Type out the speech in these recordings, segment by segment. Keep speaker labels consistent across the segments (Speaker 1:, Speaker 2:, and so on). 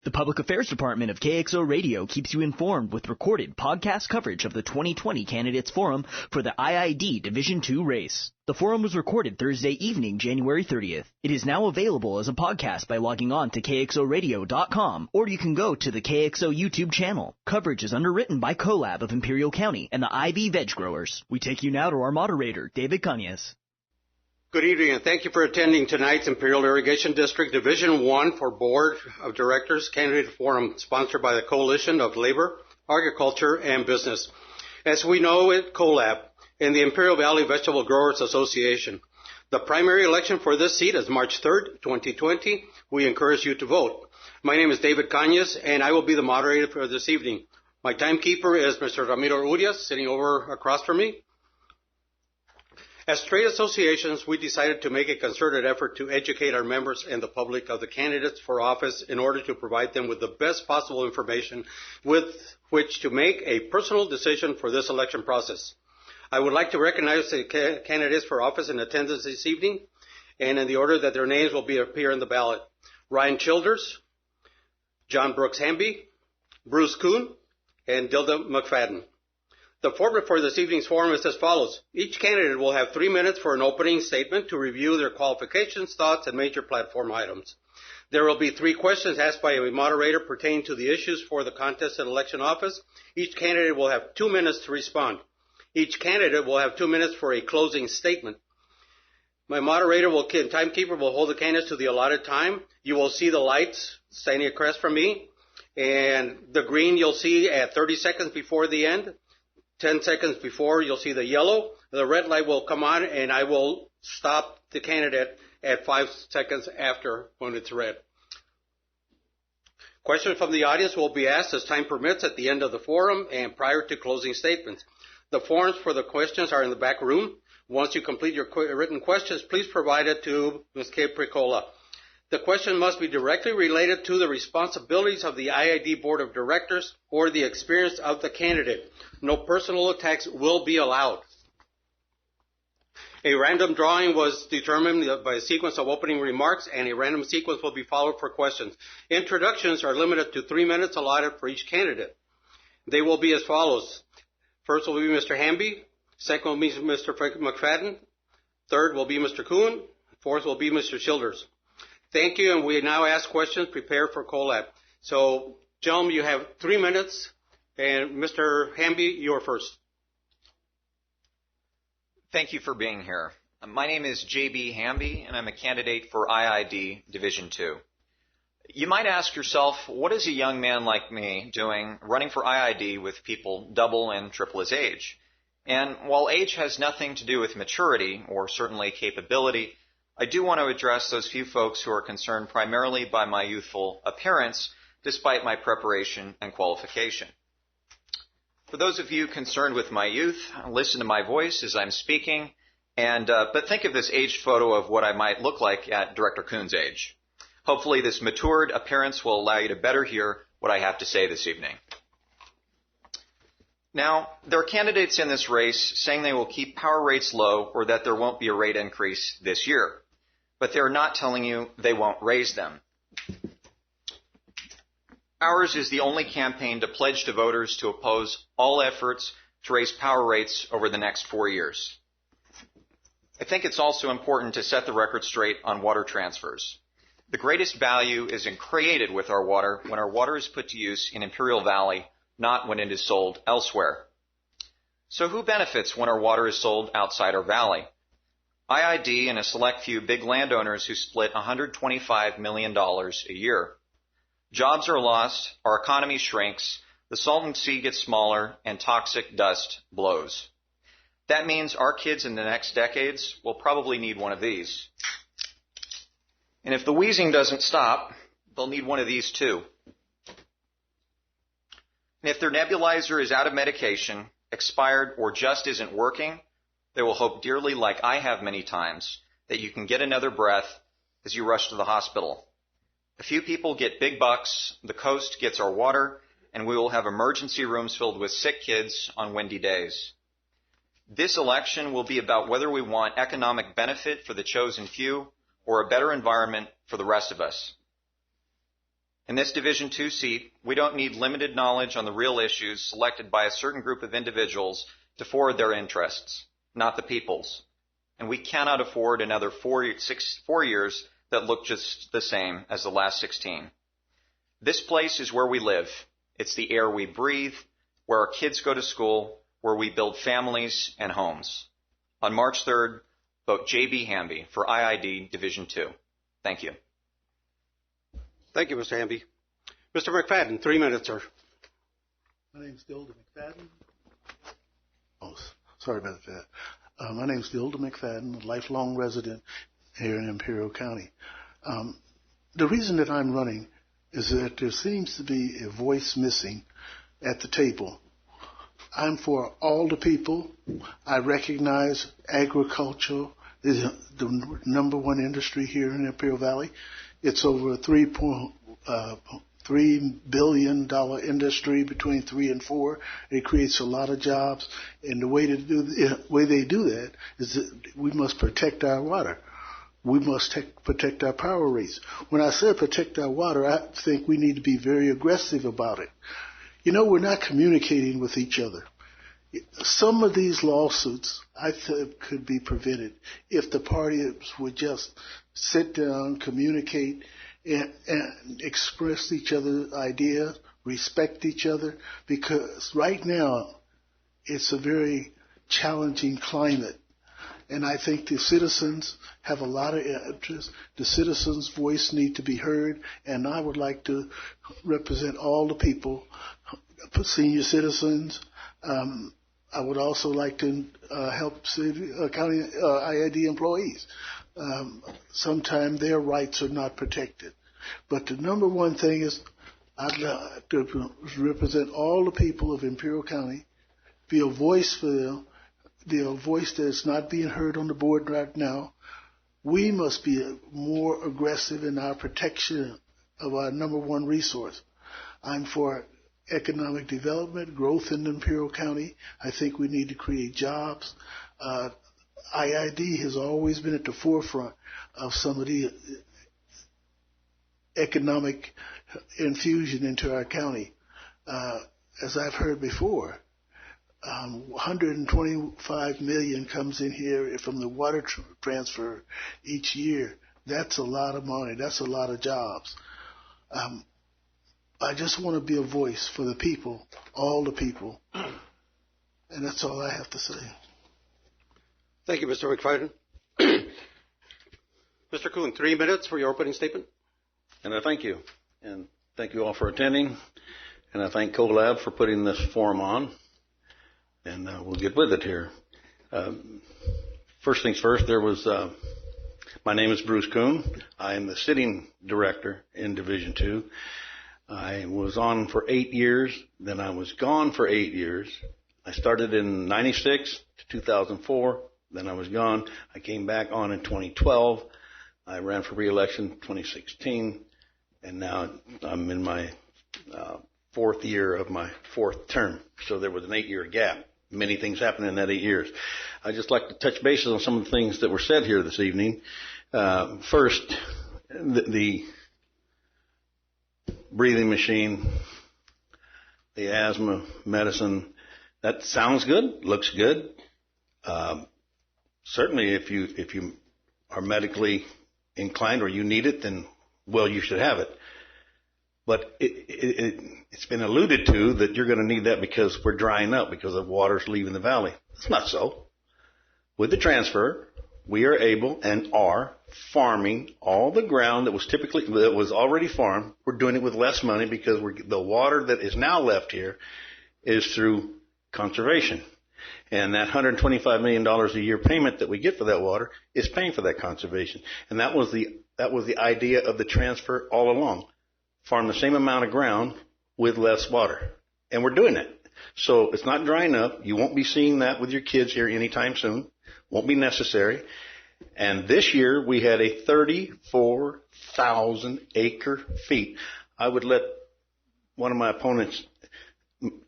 Speaker 1: The Public Affairs Department of Kxo Radio keeps you informed with recorded podcast coverage of the 2020 Candidates Forum for the IID Division II race. The forum was recorded Thursday evening, January 30th. It is now available as a podcast by logging on to kxoradio.com, or you can go to the KXO YouTube channel. Coverage is underwritten by COLAB of Imperial County and the IV Veg Growers. We take you now to our moderator, David Cañas.
Speaker 2: Good evening, and thank you for attending tonight's Imperial Irrigation District Division 1 for Board of Directors Candidate Forum, sponsored by the Coalition of Labor, Agriculture, and Business. As we know at COLAB and the Imperial Valley Vegetable Growers Association, the primary election for this seat is March 3rd, 2020. We encourage you to vote. My name is David Cañas, and I will be the moderator for this evening. My timekeeper is Mr. Ramiro Urias, sitting over across from me. As trade associations, we decided to make a concerted effort to educate our members and the public of the candidates for office in order to provide them with the best possible information with which to make a personal decision for this election process. I would like to recognize the candidates for office in attendance this evening, and in the order that their names will appear in the ballot. Ryan Childers, John Brooks Hamby, Bruce Kuhn, and Dilda McFadden. The format for this evening's forum is as follows. Each candidate will have 3 minutes for an opening statement to review their qualifications, thoughts, and major platform items. There will be 3 questions asked by a moderator pertaining to the issues for the contested election office. Each candidate will have 2 minutes to respond. Each candidate will have 2 minutes for a closing statement. My moderator timekeeper will hold the candidates to the allotted time. You will see the lights standing across from me, and the green you'll see at 30 seconds before the end. 10 seconds before, you'll see the yellow. The red light will come on, and I will stop the candidate at 5 seconds after when it's red. Questions from the audience will be asked as time permits at the end of the forum and prior to closing statements. The forms for the questions are in the back room. Once you complete your written questions, please provide it to Ms. Kay Pricola. The question must be directly related to the responsibilities of the IID Board of Directors or the experience of the candidate. No personal attacks will be allowed. A random drawing was determined by a sequence of opening remarks, and a random sequence will be followed for questions. Introductions are limited to 3 minutes allotted for each candidate. They will be as follows. First will be Mr. Hamby. Second will be Mr. McFadden. Third will be Mr. Kuhn. Fourth will be Mr. Childers. Thank you, and we now ask questions prepared for COLAB. So, gentlemen, you have 3 minutes, and Mr. Hamby, you're first.
Speaker 3: Thank you for being here. My name is J.B. Hamby, and I'm a candidate for IID Division II. You might ask yourself, what is a young man like me doing running for IID with people double and triple his age? And while age has nothing to do with maturity, or certainly capability, I do want to address those few folks who are concerned primarily by my youthful appearance, despite my preparation and qualification. For those of you concerned with my youth, listen to my voice as I'm speaking, but think of this aged photo of what I might look like at Director Kuhn's age. Hopefully this matured appearance will allow you to better hear what I have to say this evening. Now, there are candidates in this race saying they will keep power rates low or that there won't be a rate increase this year. But they're not telling you they won't raise them. Ours is the only campaign to pledge to voters to oppose all efforts to raise power rates over the next 4 years. I think it's also important to set the record straight on water transfers. The greatest value is created with our water when our water is put to use in Imperial Valley, not when it is sold elsewhere. So who benefits when our water is sold outside our valley? IID and a select few big landowners who split $125 million a year. Jobs are lost, our economy shrinks, the Salton Sea gets smaller, and toxic dust blows. That means our kids in the next decades will probably need one of these. And if the wheezing doesn't stop, they'll need one of these too. And if their nebulizer is out of medication, expired, or just isn't working, they will hope dearly, like I have many times, that you can get another breath as you rush to the hospital. A few people get big bucks, the coast gets our water, and we will have emergency rooms filled with sick kids on windy days. This election will be about whether we want economic benefit for the chosen few or a better environment for the rest of us. In this Division 2 seat, we don't need limited knowledge on the real issues selected by a certain group of individuals to forward their interests, not the people's. And we cannot afford another 4 years that look just the same as the last 16. This place is where we live. It's the air we breathe, where our kids go to school, where we build families and homes. On March 3rd, vote J.B. Hamby for IID Division 2. Thank you.
Speaker 2: Thank you, Mr. Hamby. Mr. McFadden, 3 minutes, sir.
Speaker 4: My name is Dilda McFadden. Oh, sorry about that. My name is Dilda McFadden, a lifelong resident here in Imperial County. The reason that I'm running is that there seems to be a voice missing at the table. I'm for all the people. I recognize agriculture is the number one industry here in Imperial Valley. It's over a $3 billion industry between 3 and 4. It creates a lot of jobs. And the way they do that is that we must protect our water. We must protect our power rates. When I say protect our water, I think we need to be very aggressive about it. You know, we're not communicating with each other. Some of these lawsuits, I think, could be prevented if the parties would just sit down, communicate, and express each other's ideas, respect each other, because right now it's a very challenging climate. And I think the citizens have a lot of interest. The citizens' voice need to be heard, and I would like to represent all the people, senior citizens. I would also like to help county IID employees. Sometimes their rights are not protected. But the number one thing is I'd like to represent all the people of Imperial County, be a voice for them, be a voice that's not being heard on the board right now. We must be more aggressive in our protection of our number one resource. I'm for economic development, growth in Imperial County. I think we need to create jobs. IID has always been at the forefront of some of the economic infusion into our county. As I've heard before, 125 million comes in here from the water transfer each year. That's a lot of money. That's a lot of jobs. I just want to be a voice for the people, all the people. And that's all I have to say.
Speaker 2: Thank you, Mr. McFadden. Mr. Kuhn, 3 minutes for your opening statement.
Speaker 5: And I thank you. And thank you all for attending. And I thank COLAB for putting this forum on. And we'll get with it here. First things first, my name is Bruce Kuhn. I am the sitting director in Division 2. I was on for 8 years, then I was gone for 8 years. I started in 96 to 2004, then I was gone. I came back on in 2012. I ran for re-election 2016, and now I'm in my fourth year of my fourth term. So there was an 8-year gap. Many things happened in that 8 years. I'd just like to touch bases on some of the things that were said here this evening. First, the breathing machine, the asthma medicine, that sounds good, looks good. Certainly if you are medically inclined or you need it, then, well, you should have it. But it's been alluded to that you're going to need that because we're drying up, because of water's leaving the valley. It's not so. With the transfer, we are able and are farming all the ground that was already farmed. We're doing it with less money because the water that is now left here is through conservation. And that $125 million a year payment that we get for that water is paying for that conservation. And that was the idea of the transfer all along. Farm the same amount of ground with less water. And we're doing it. So it's not drying up. You won't be seeing that with your kids here anytime soon. Won't be necessary. And this year we had a 34,000 acre feet. I would let one of my opponents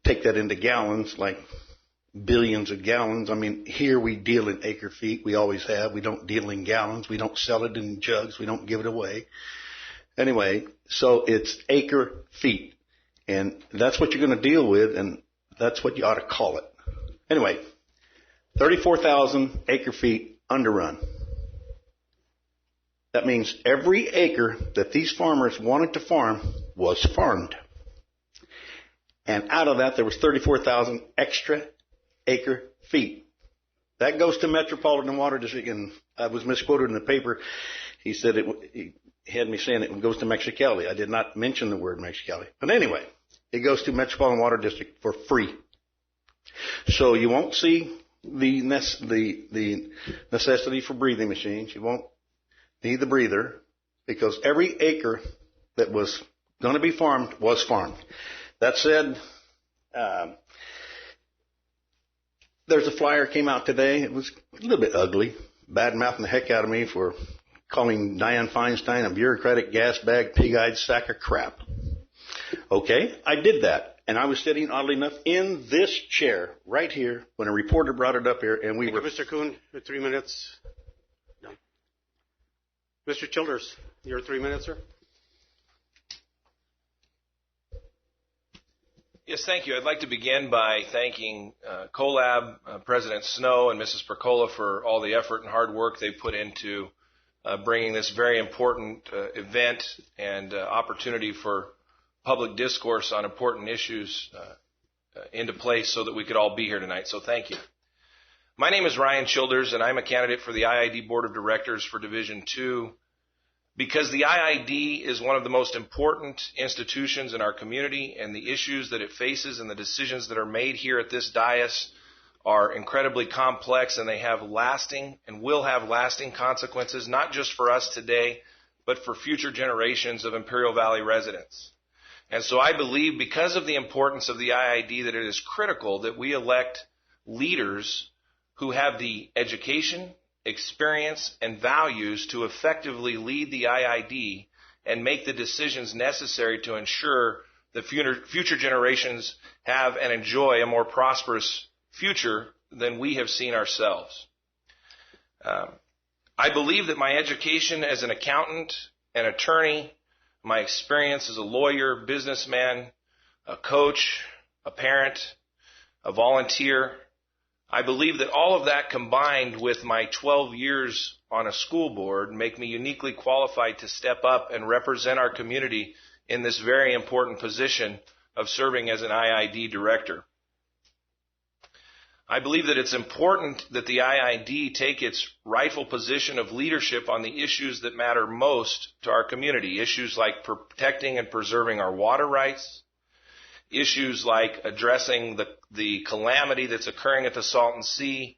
Speaker 5: take that into gallons, like billions of gallons. I mean, here we deal in acre feet. We always have. We don't deal in gallons. We don't sell it in jugs. We don't give it away. Anyway, So it's acre feet. And that's what you're going to deal with, and that's what you ought to call it. Anyway, 34,000 acre feet underrun. That means every acre that these farmers wanted to farm was farmed. And out of that, there was 34,000 extra acre feet. That goes to Metropolitan Water District, and I was misquoted in the paper. He said he had me saying it goes to Mexicali. I did not mention the word Mexicali. But anyway, it goes to Metropolitan Water District for free. So you won't see the necessity for breathing machines. You won't need the breather, because every acre that was going to be farmed was farmed. That said, there's a flyer came out today. It was a little bit ugly, bad-mouthing the heck out of me for calling Dianne Feinstein a bureaucratic gas bag, pig-eyed sack of crap. Okay, I did that. And I was sitting, oddly enough, in this chair right here when a reporter brought it up here, and we were...
Speaker 2: Thank you, Mr. Kuhn. Your 3 minutes. Done. Mr. Childers, your 3 minutes, sir.
Speaker 6: Yes, thank you. I'd like to begin by thanking COLAB, President Snow, and Mrs. Percola for all the effort and hard work they've put into bringing this very important event and opportunity for public discourse on important issues into place so that we could all be here tonight. So thank you. My name is Ryan Childers, and I'm a candidate for the IID Board of Directors for Division 2. Because the IID is one of the most important institutions in our community, and the issues that it faces and the decisions that are made here at this dais are incredibly complex, and they have lasting and will have lasting consequences, not just for us today, but for future generations of Imperial Valley residents. And so I believe, because of the importance of the IID, that it is critical that we elect leaders who have the education, experience, and values to effectively lead the IID and make the decisions necessary to ensure that future generations have and enjoy a more prosperous future than we have seen ourselves. I believe that my education as an accountant, an attorney, my experience as a lawyer, businessman, a coach, a parent, a volunteer, I believe that all of that combined with my 12 years on a school board make me uniquely qualified to step up and represent our community in this very important position of serving as an IID director. I believe that it's important that the IID take its rightful position of leadership on the issues that matter most to our community, issues like protecting and preserving our water rights, issues like addressing the calamity that's occurring at the Salton Sea,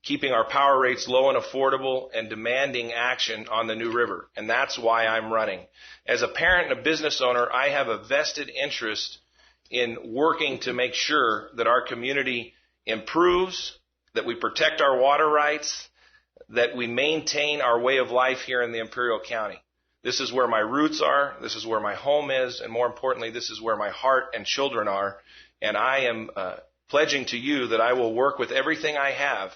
Speaker 6: keeping our power rates low and affordable, and demanding action on the New River. And that's why I'm running. As a parent and a business owner, I have a vested interest in working to make sure that our community improves, that we protect our water rights, that we maintain our way of life here in the Imperial County. This is where my roots are, this is where my home is, and more importantly, this is where my heart and children are. And I am pledging to you that I will work with everything I have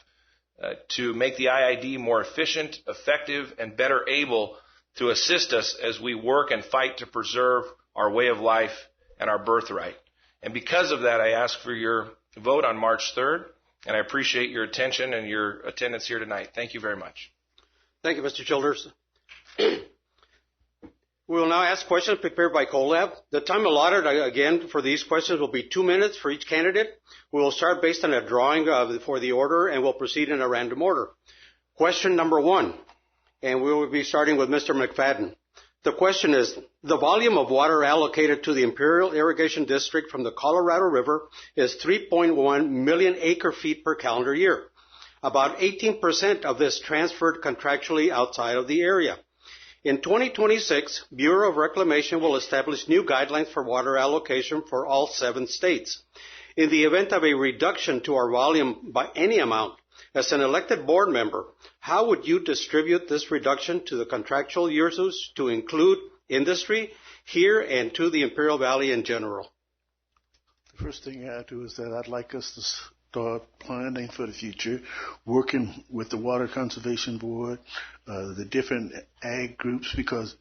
Speaker 6: to make the IID more efficient, effective, and better able to assist us as we work and fight to preserve our way of life and our birthright. And because of that, I ask for your vote on March 3rd, and I appreciate your attention and your attendance here tonight. Thank you very much.
Speaker 2: Thank you, Mr. Childers. We will now ask questions prepared by COLAB. The time allotted, again, for these questions will be 2 minutes for each candidate. We will start based on a drawing for the order, and we'll proceed in a random order. Question number 1, and we will be starting with Mr. McFadden. The question is, the volume of water allocated to the Imperial Irrigation District from the Colorado River is 3.1 million acre-feet per calendar year. About 18% of this transferred contractually outside of the area. In 2026, Bureau of Reclamation will establish new guidelines for water allocation for all 7 states. In the event of a reduction to our volume by any amount, as an elected board member, how would you distribute this reduction to the contractual users to include industry here and to the Imperial Valley in general?
Speaker 4: The first thing I do is that I'd like us to start planning for the future, working with the Water Conservation Board, the different ag groups, because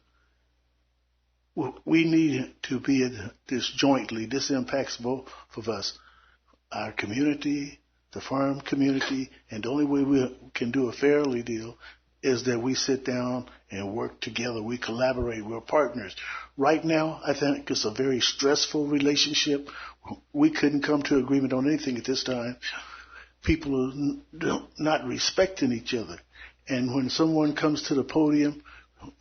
Speaker 4: we need to be in this jointly. This impacts both of us, our community, the farm community, and the only way we can do a fairly deal is that we sit down and work together. We collaborate. We're partners. Right now, I think it's a very stressful relationship. We couldn't come to agreement on anything at this time. People are not respecting each other. And when someone comes to the podium,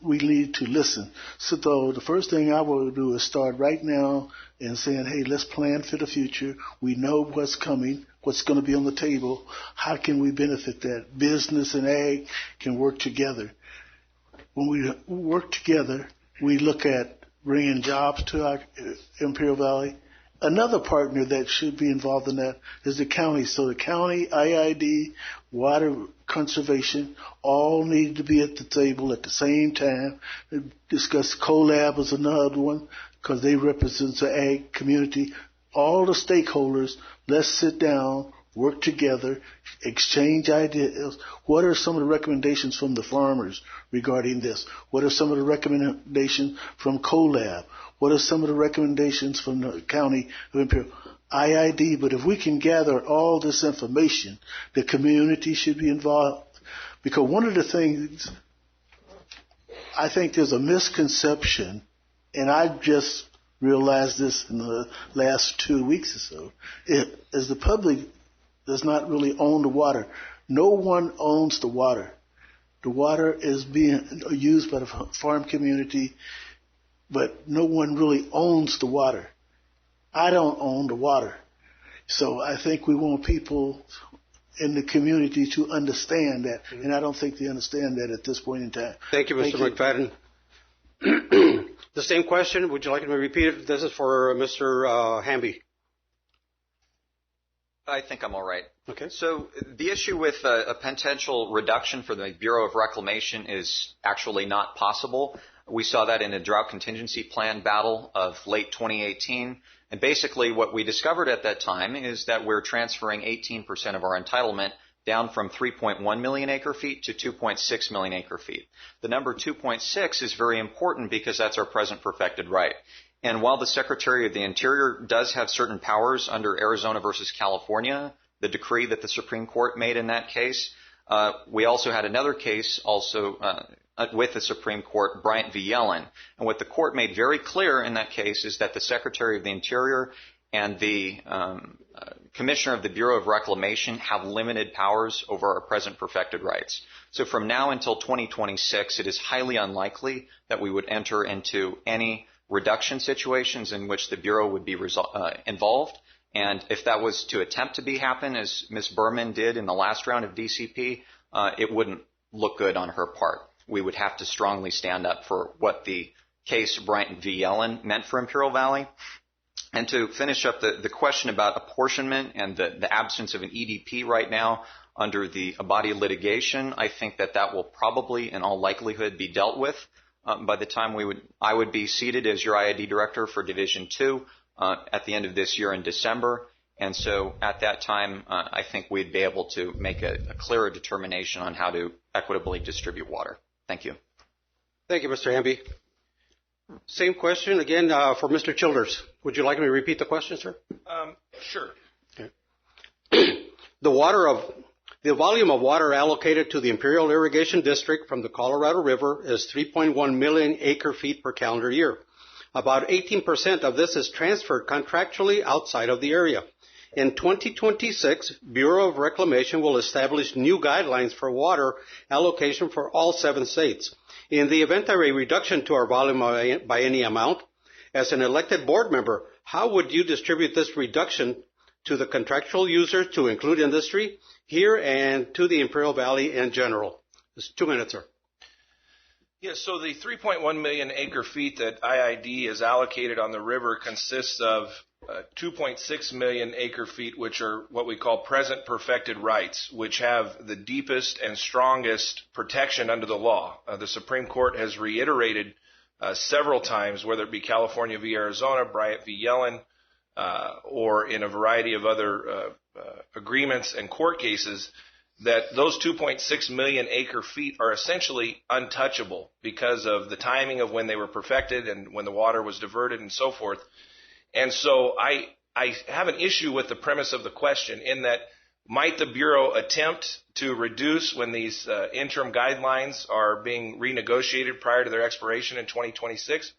Speaker 4: we need to listen. So the first thing I will do is start right now and saying, hey, let's plan for the future. We know what's coming, what's going to be on the table. How can we benefit that? Business and ag can work together. When we work together, we look at bringing jobs to our Imperial Valley. Another partner that should be involved in that is the county. So the county, IID, water conservation, all need to be at the table at the same time. Discuss COLAB as another one because they represent the ag community. All the stakeholders, let's sit down, work together, exchange ideas. What are some of the recommendations from the farmers regarding this? What are some of the recommendations from COLAB? What are some of the recommendations from the county of Imperial? IID, but if we can gather all this information, the community should be involved. Because one of the things, I think there's a misconception, and I just realized this in the last 2 weeks or so, is the public does not really own the water. No one owns the water. The water is being used by the farm community, but no one really owns the water. I don't own the water. So I think we want people in the community to understand that, and I don't think they understand that at this point in time.
Speaker 2: Thank you, Mr. McFadden. The same question, would you like me to repeat it? This is for Mr. Hamby.
Speaker 3: I think I'm all right.
Speaker 2: Okay.
Speaker 3: So the issue with a potential reduction for the Bureau of Reclamation is actually not possible. We saw that in a drought contingency plan battle of late 2018. And basically what we discovered at that time is that we're transferring 18% of our entitlement down from 3.1 million acre feet to 2.6 million acre feet. The number 2.6 is very important because that's our present perfected right. And while the Secretary of the Interior does have certain powers under Arizona versus California, the decree that the Supreme Court made in that case, we also had another case with the Supreme Court, Bryant v. Yellen. And what the court made very clear in that case is that the Secretary of the Interior and the Commissioner of the Bureau of Reclamation have limited powers over our present perfected rights. So from now until 2026, it is highly unlikely that we would enter into any reduction situations in which the Bureau would be involved. And if that was to attempt to happen, as Ms. Berman did in the last round of DCP, it wouldn't look good on her part. We would have to strongly stand up for what the case Bryant v. Yellen meant for Imperial Valley. And to finish up the question about apportionment and the absence of an EDP right now under the Abadi litigation, I think that will probably in all likelihood be dealt with by the time I would be seated as your IID director for Division 2 at the end of this year in December. And so at that time, I think we'd be able to make a clearer determination on how to equitably distribute water. Thank you.
Speaker 2: Thank you, Mr. Hamby. Same question again for Mr. Childers. Would you like me to repeat the question, sir?
Speaker 6: Sure.
Speaker 2: Okay. The volume of water allocated to the Imperial Irrigation District from the Colorado River is 3.1 million acre feet per calendar year. About 18% of this is transferred contractually outside of the area. In 2026, Bureau of Reclamation will establish new guidelines for water allocation for all 7 states. In the event of a reduction to our volume by any amount, as an elected board member, how would you distribute this reduction to the contractual users to include industry here and to the Imperial Valley in general? Just 2 minutes, sir.
Speaker 6: Yeah, so the 3.1 million acre feet that IID is allocated on the river consists of 2.6 million acre feet, which are what we call present perfected rights, which have the deepest and strongest protection under the law. The Supreme Court has reiterated several times, whether it be California v. Arizona, Bryant v. Yellen, or in a variety of other agreements and court cases, that those 2.6 million acre feet are essentially untouchable because of the timing of when they were perfected and when the water was diverted and so forth. And so I have an issue with the premise of the question in that might the Bureau attempt to reduce when these interim guidelines are being renegotiated prior to their expiration in 2026?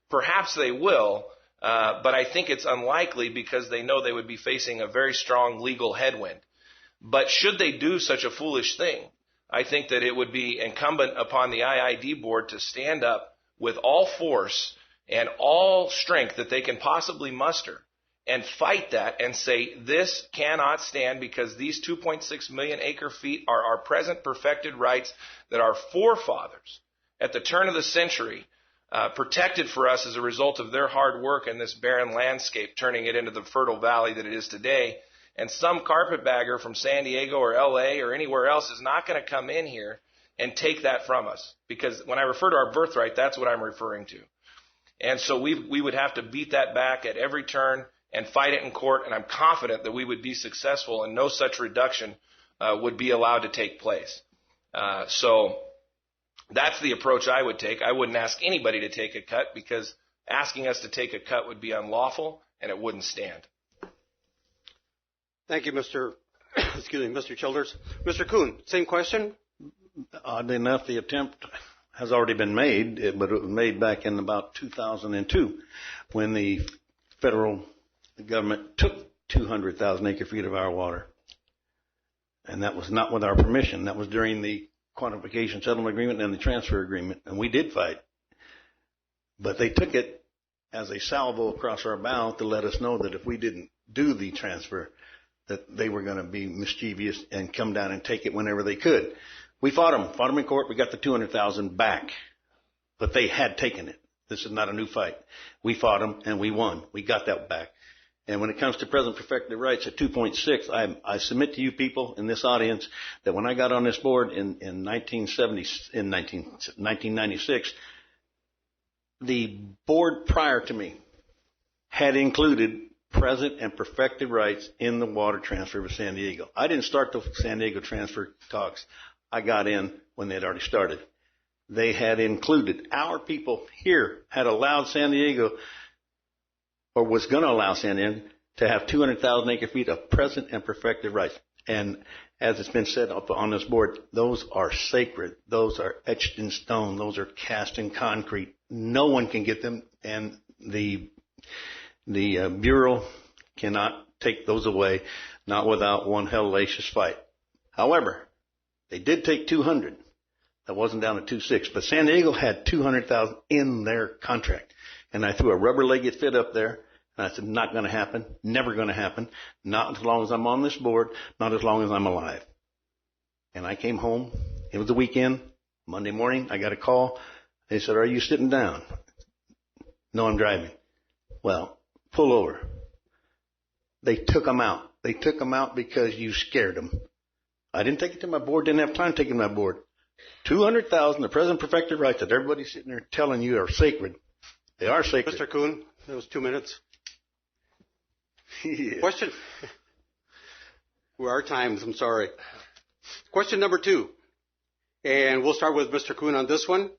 Speaker 6: Perhaps they will, but I think it's unlikely because they know they would be facing a very strong legal headwind. But should they do such a foolish thing, I think that it would be incumbent upon the IID board to stand up with all force and all strength that they can possibly muster and fight that and say this cannot stand because these 2.6 million acre feet are our present perfected rights that our forefathers at the turn of the century protected for us as a result of their hard work in this barren landscape, turning it into the fertile valley that it is today. And some carpetbagger from San Diego or LA or anywhere else is not going to come in here and take that from us. Because when I refer to our birthright, that's what I'm referring to. And so we would have to beat that back at every turn and fight it in court. And I'm confident that we would be successful and no such reduction would be allowed to take place. So that's the approach I would take. I wouldn't ask anybody to take a cut because asking us to take a cut would be unlawful and it wouldn't stand.
Speaker 2: Thank you, Mr. Childers. Mr. Kuhn, same question?
Speaker 5: Oddly enough, the attempt has already been made, but it was made back in about 2002 when the federal government took 200,000 acre feet of our water. And that was not with our permission. That was during the quantification settlement agreement and the transfer agreement, and we did fight. But they took it as a salvo across our bow to let us know that if we didn't do the transfer, that they were going to be mischievous and come down and take it whenever they could. We fought them in court. We got the 200,000 back, but they had taken it. This is not a new fight. We fought them and we won. We got that back. And when it comes to present perfected rights at 2.6, I submit to you people in this audience that when I got on this board in 1996, the board prior to me had included present and perfected rights in the water transfer with San Diego. I didn't start the San Diego transfer talks. I got in when they had already started. They had included, our people here had allowed San Diego, or was going to allow San Diego, to have 200,000 acre feet of present and perfected rights. And as it's been said up on this board, those are sacred. Those are etched in stone. Those are cast in concrete. No one can get them, and the Bureau cannot take those away, not without one hellacious fight. However, they did take 200. That wasn't down to 2.6, but San Diego had 200,000 in their contract. And I threw a rubber-legged fit up there, and I said, not going to happen, never going to happen, not as long as I'm on this board, not as long as I'm alive. And I came home. It was the weekend. Monday morning, I got a call. They said, are you sitting down? No, I'm driving. Well, pull over. They took them out. They took them out because you scared them. I didn't take it to my board, didn't have time to take it to my board. 200,000, the present perfected rights that everybody's sitting there telling you are sacred. They are sacred.
Speaker 2: Mr. Kuhn, that was 2 minutes.
Speaker 5: Yeah.
Speaker 2: Question. We're our times, I'm sorry. Question number 2. And we'll start with Mr. Kuhn on this one.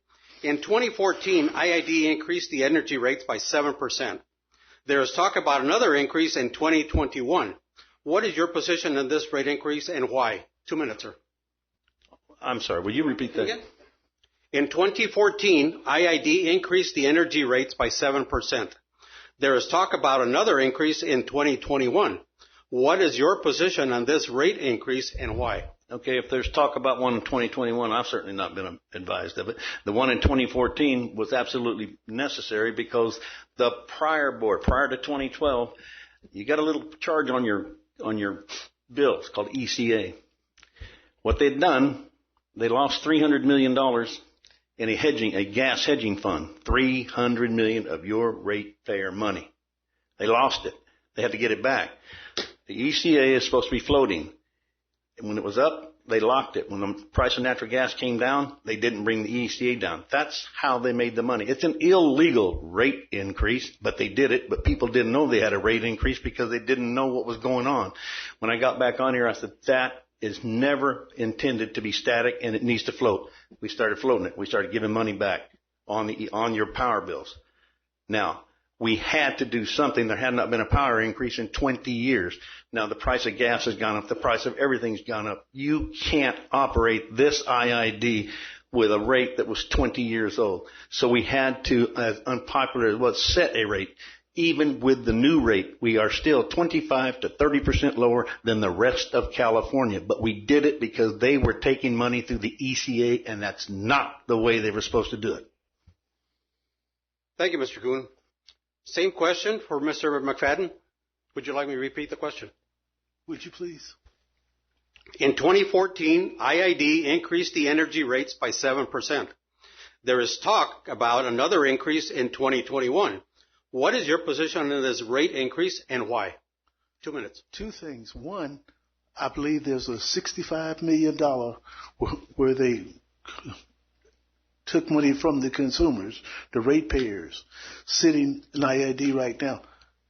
Speaker 2: In 2014, IID increased the energy rates by 7%. There is talk about another increase in 2021. What is your position on this rate increase and why? 2 minutes, sir.
Speaker 5: I'm sorry, will you repeat that?
Speaker 2: Again? In 2014, IID increased the energy rates by 7%. There is talk about another increase in 2021. What is your position on this rate increase and why?
Speaker 5: Okay, if there's talk about one in 2021, I've certainly not been advised of it. The one in 2014 was absolutely necessary because the prior board, prior to 2012, you got a little charge on your bills called ECA. What they'd done, they lost $300 million in a gas hedging fund. $300 million of your ratepayer money. They lost it. They had to get it back. The ECA is supposed to be floating. And when it was up, they locked it. When the price of natural gas came down, they didn't bring the ECA down. That's how they made the money. It's an illegal rate increase, but they did it. But people didn't know they had a rate increase because they didn't know what was going on. When I got back on here, I said, that is never intended to be static, and it needs to float. We started floating it. We started giving money back on your power bills. Now, we had to do something. There had not been a power increase in 20 years. Now, the price of gas has gone up. The price of everything's gone up. You can't operate this IID with a rate that was 20 years old. So we had to, as unpopular as it was, set a rate. Even with the new rate, we are still 25 to 30% lower than the rest of California. But we did it because they were taking money through the ECA, and that's not the way they were supposed to do it.
Speaker 2: Thank you, Mr. Kuhn. Same question for Mr. McFadden. Would you like me to repeat the question?
Speaker 4: Would you please?
Speaker 2: In 2014, IID increased the energy rates by 7%. There is talk about another increase in 2021. What is your position on this rate increase and why? 2 minutes.
Speaker 4: Two things. One, I believe there's a $65 million where they took money from the consumers, the ratepayers, sitting in IID right now.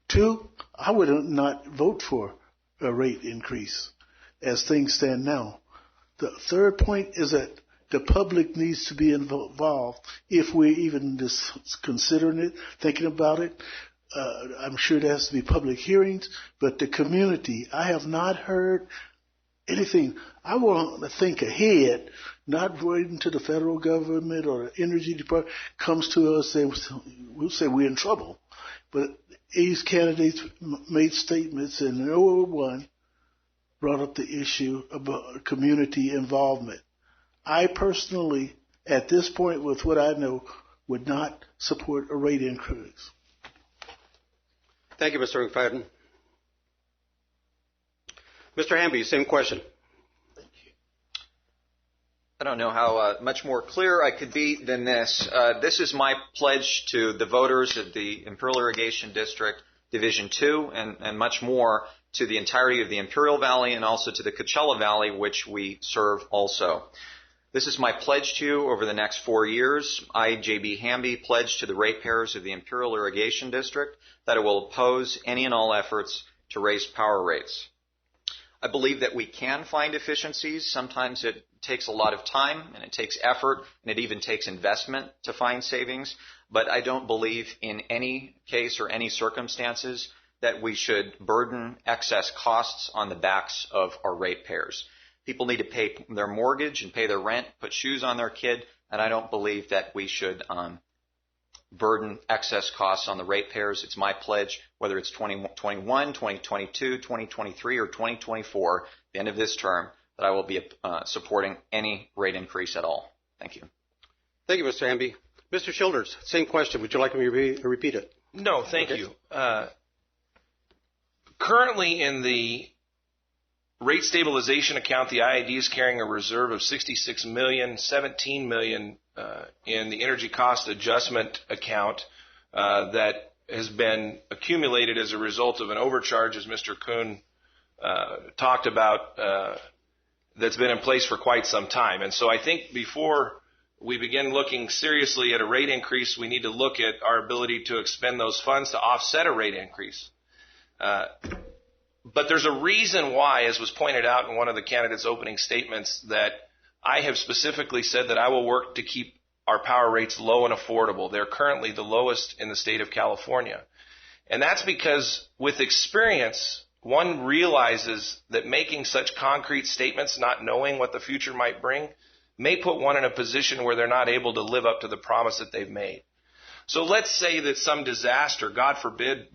Speaker 4: Two, I would not vote for a rate increase as things stand now. The third point is that the public needs to be involved if we're even just considering it, thinking about it. I'm sure there has to be public hearings, but the community, I have not heard anything. I want to think ahead, not waiting until the federal government or the energy department comes to us and we'll say we're in trouble. But these candidates made statements, and no one brought up the issue about community involvement. I personally, at this point with what I know, would not support a rate increase.
Speaker 2: Thank you, Mr. McFadden. Mr. Hamby, same question.
Speaker 3: Thank you. I don't know how much more clear I could be than this. This is my pledge to the voters of the Imperial Irrigation District, Division 2, and much more to the entirety of the Imperial Valley and also to the Coachella Valley, which we serve also. This is my pledge to you over the next 4 years. I, J.B. Hamby, pledge to the ratepayers of the Imperial Irrigation District that I will oppose any and all efforts to raise power rates. I believe that we can find efficiencies. Sometimes it takes a lot of time and it takes effort and it even takes investment to find savings. But I don't believe in any case or any circumstances that we should burden excess costs on the backs of our ratepayers. People need to pay their mortgage and pay their rent, put shoes on their kid, and I don't believe that we should burden excess costs on the ratepayers. It's my pledge, whether it's 2021, 2022, 2023, or 2024, the end of this term, that I will be supporting any rate increase at all. Thank you.
Speaker 2: Thank you, Mr. Hamby. Mr. Childers, same question. Would you like me to repeat it?
Speaker 6: No, thank you. Currently in the rate stabilization account, the IID is carrying a reserve of $66 million, $17 million in the energy cost adjustment account that has been accumulated as a result of an overcharge, as Mr. Kuhn talked about, that's been in place for quite some time. And so I think before we begin looking seriously at a rate increase, we need to look at our ability to expend those funds to offset a rate increase. But there's a reason why, as was pointed out in one of the candidates' opening statements, that I have specifically said that I will work to keep our power rates low and affordable. They're currently the lowest in the state of California. And that's because with experience, one realizes that making such concrete statements, not knowing what the future might bring, may put one in a position where they're not able to live up to the promise that they've made. So let's say that some disaster, God forbid,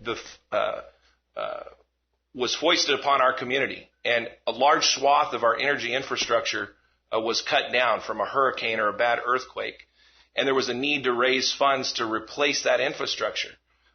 Speaker 6: was foisted upon our community, and a large swath of our energy infrastructure was cut down from a hurricane or a bad earthquake, and there was a need to raise funds to replace that infrastructure.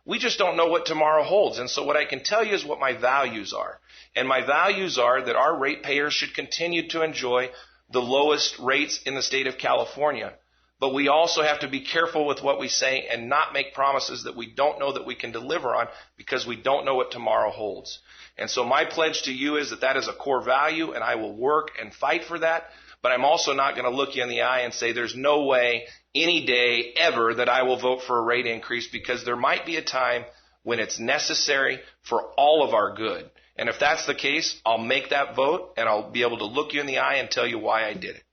Speaker 6: We just don't know what tomorrow holds, and so what I can tell you is what my values are. And my values are that our ratepayers should continue to enjoy the lowest rates in the state of California. But we also have to be careful with what we say and not make promises that we don't know that we can deliver on, because we don't know what tomorrow holds. And so my pledge to you is that that is a core value, and I will work and fight for that. But I'm also not going to look you in the eye and say there's no way any day ever that I will vote for a rate increase, because there might be a time when it's necessary for all of our good. And if that's the case, I'll make that vote, and I'll be able to look you in the eye and tell you why I did it.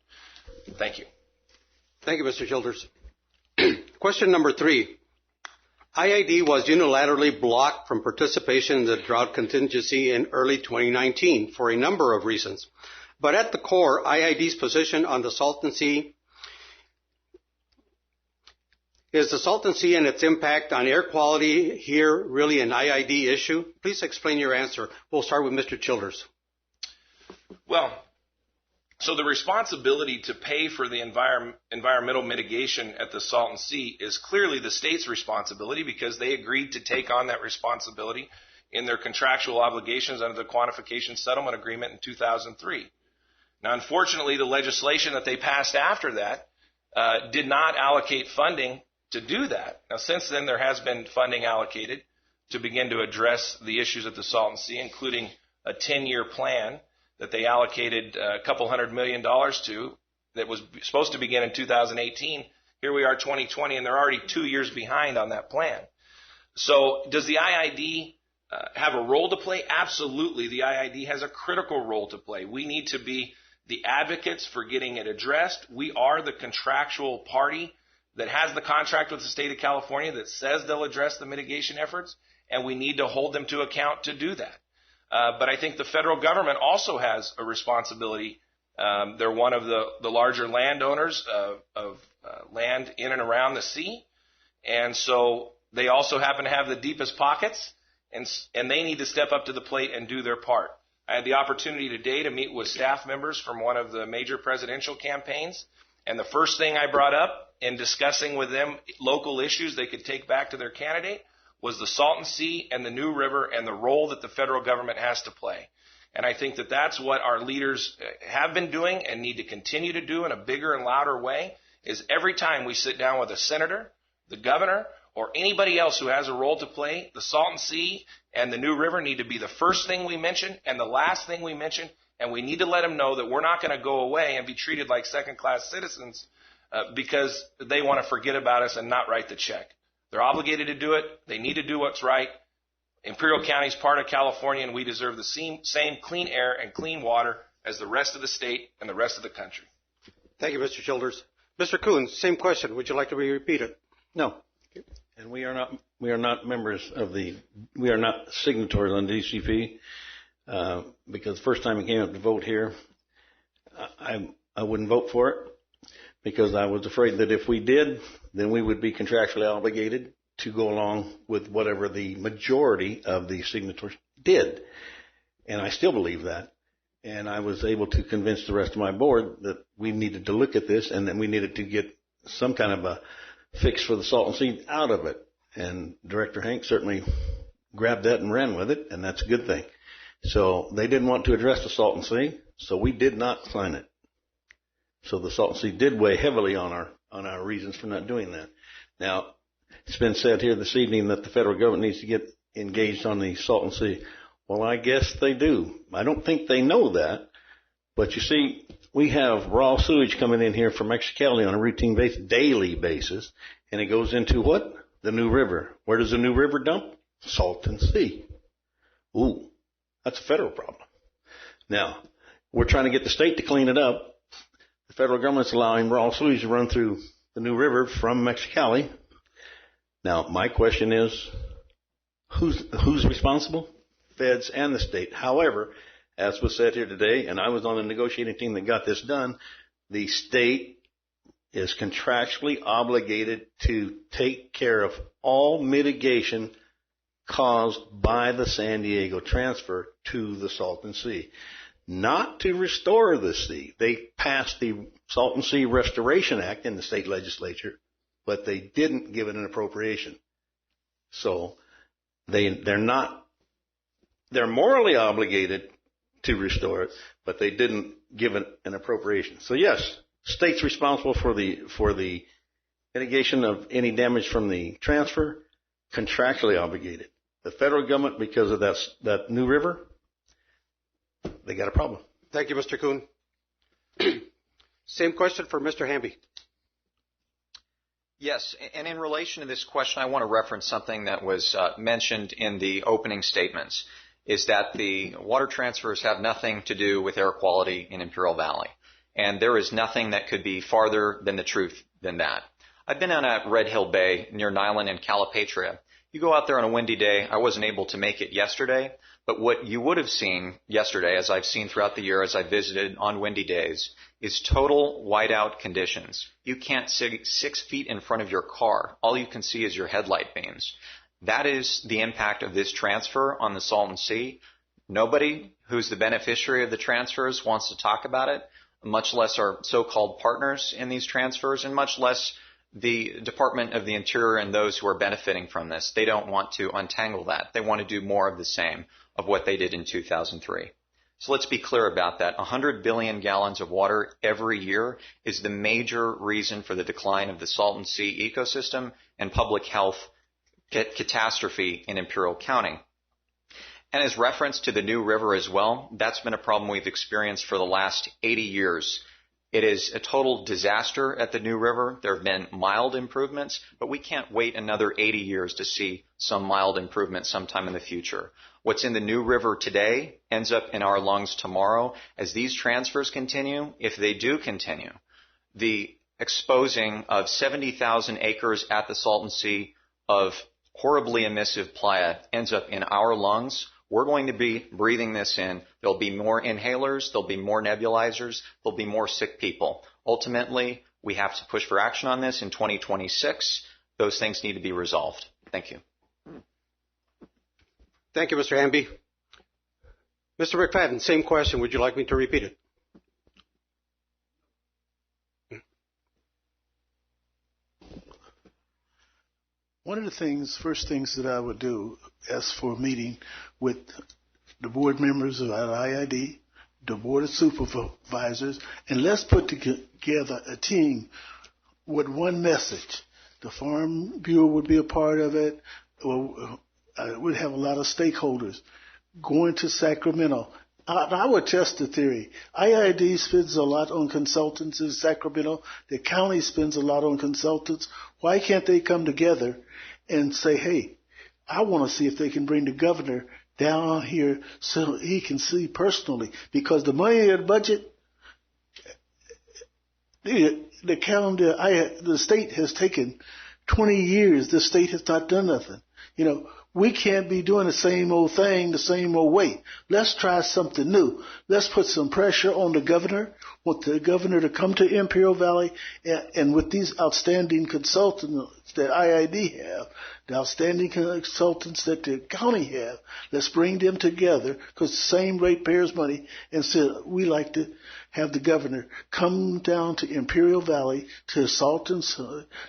Speaker 6: Thank you.
Speaker 2: Thank you, Mr. Childers. Question number 3. IID was unilaterally blocked from participation in the drought contingency in early 2019 for a number of reasons. But at the core, IID's position on the Salton Sea is the Salton Sea and its impact on air quality here really an IID issue? Please explain your answer. We'll start with Mr. Childers.
Speaker 6: Well, so the responsibility to pay for the environmental mitigation at the Salton Sea is clearly the state's responsibility because they agreed to take on that responsibility in their contractual obligations under the Quantification Settlement Agreement in 2003. Now, unfortunately, the legislation that they passed after that did not allocate funding to do that. Now, since then, there has been funding allocated to begin to address the issues at the Salton Sea, including a 10-year plan that they allocated a couple $100 million to that was supposed to begin in 2018. Here we are 2020, and they're already 2 years behind on that plan. So does the IID have a role to play? Absolutely. The IID has a critical role to play. We need to be the advocates for getting it addressed. We are the contractual party that has the contract with the state of California that says they'll address the mitigation efforts, and we need to hold them to account to do that. But I think the federal government also has a responsibility. They're one of the larger landowners of land in and around the sea, and so they also happen to have the deepest pockets, and they need to step up to the plate and do their part. I had the opportunity today to meet with staff members from one of the major presidential campaigns, and the first thing I brought up in discussing with them local issues they could take back to their candidate was the Salton Sea and the New River and the role that the federal government has to play. And I think that that's what our leaders have been doing and need to continue to do in a bigger and louder way, is every time we sit down with a senator, the governor, or anybody else who has a role to play, the Salton Sea and the New River need to be the first thing we mention and the last thing we mention, and we need to let them know that we're not going to go away and be treated like second-class citizens because they want to forget about us and not write the check. They're obligated to do it. They need to do what's right. Imperial County is part of California, and we deserve the same clean air and clean water as the rest of the state and the rest of the country.
Speaker 2: Thank you, Mr. Childers. Mr. Kuhn, same question. Would you like to be repeated?
Speaker 5: No. And we are not members of we are not signatories on DCP because the first time it came up to vote here, I wouldn't vote for it because I was afraid that if we did, then we would be contractually obligated to go along with whatever the majority of the signatories did. And I still believe that. And I was able to convince the rest of my board that we needed to look at this and that we needed to get some kind of a fix for the Salton Sea out of it. And Director Hank certainly grabbed that and ran with it, and that's a good thing. So they didn't want to address the Salton Sea, so we did not sign it. So the Salton Sea did weigh heavily on our reasons for not doing that. Now, it's been said here this evening that the federal government needs to get engaged on the Salton Sea. Well, I guess they do. I don't think they know that. But you see, we have raw sewage coming in here from Mexicali on a routine basis, daily basis, and it goes into what? The New River. Where does the New River dump? Salton Sea. Ooh, that's a federal problem. Now, we're trying to get the state to clean it up. The federal government's allowing raw sewage to run through the New River from Mexicali. Now, my question is, who's responsible? Feds and the state. However, as was said here today, and I was on the negotiating team that got this done, the state is contractually obligated to take care of all mitigation caused by the San Diego transfer to the Salton Sea. Not to restore the sea. They passed the Salton Sea Restoration Act in the state legislature, but they didn't give it an appropriation. So they're morally obligated to restore it, but they didn't give it an appropriation. So yes, state's responsible for the mitigation of any damage from the transfer, contractually obligated. The federal government, because of that New River, they got a problem.
Speaker 2: Thank you, Mr. Kuhn. Same question for Mr. Hamby.
Speaker 3: Yes, and in relation to this question, I want to reference something that was mentioned in the opening statements. is that the water transfers have nothing to do with air quality in Imperial Valley. And there is nothing that could be farther than the truth than that. I've been on at Red Hill Bay near Nyland and Calipatria. You go out there on a windy day. I wasn't able to make it yesterday, but what you would have seen yesterday, as I've seen throughout the year as I visited on windy days, is total whiteout conditions. You can't see 6 feet in front of your car. All you can see is your headlight beams. That is the impact of this transfer on the Salton Sea. Nobody who's the beneficiary of the transfers wants to talk about it, much less our so-called partners in these transfers, and much less the Department of the Interior and those who are benefiting from this. They don't want to untangle that. They want to do more of the same of what they did in 2003. So let's be clear about that. 100 billion gallons of water every year is the major reason for the decline of the Salton Sea ecosystem and public health catastrophe in Imperial County. And as reference to the New River as well, that's been a problem we've experienced for the last 80 years. It is a total disaster at the New River. There have been mild improvements, but we can't wait another 80 years to see some mild improvement sometime in the future. What's in the New River today ends up in our lungs tomorrow. As these transfers continue, if they do continue, the exposing of 70,000 acres at the Salton Sea of horribly emissive playa ends up in our lungs. We're going to be breathing this in. There'll be more inhalers. There'll be more nebulizers. There'll be more sick people. Ultimately, we have to push for action on this in 2026. Those things need to be resolved. Thank you.
Speaker 2: Thank you, Mr. Hamby. Mr. McFadden, same question. Would you like me to repeat it?
Speaker 4: One of the first things that I would do, ask for a meeting with the board members of our IID, the board of supervisors, and let's put together a team with one message. The Farm Bureau would be a part of it. We'd have a lot of stakeholders going to Sacramento. I would test the theory. IID spends a lot on consultants in Sacramento. The county spends a lot on consultants. Why can't they come together and say, hey, I want to see if they can bring the governor down here so he can see personally? Because the money in the budget, the county, the state has taken 20 years. The state has not done nothing. We can't be doing the same old thing the same old way. Let's try something new. Let's put some pressure on the governor. Want the governor to come to Imperial Valley, and with these outstanding consultants that IID have, the outstanding consultants that the county have, let's bring them together, because the same ratepayers' money, and say we like to have the governor come down to Imperial Valley, to Salton,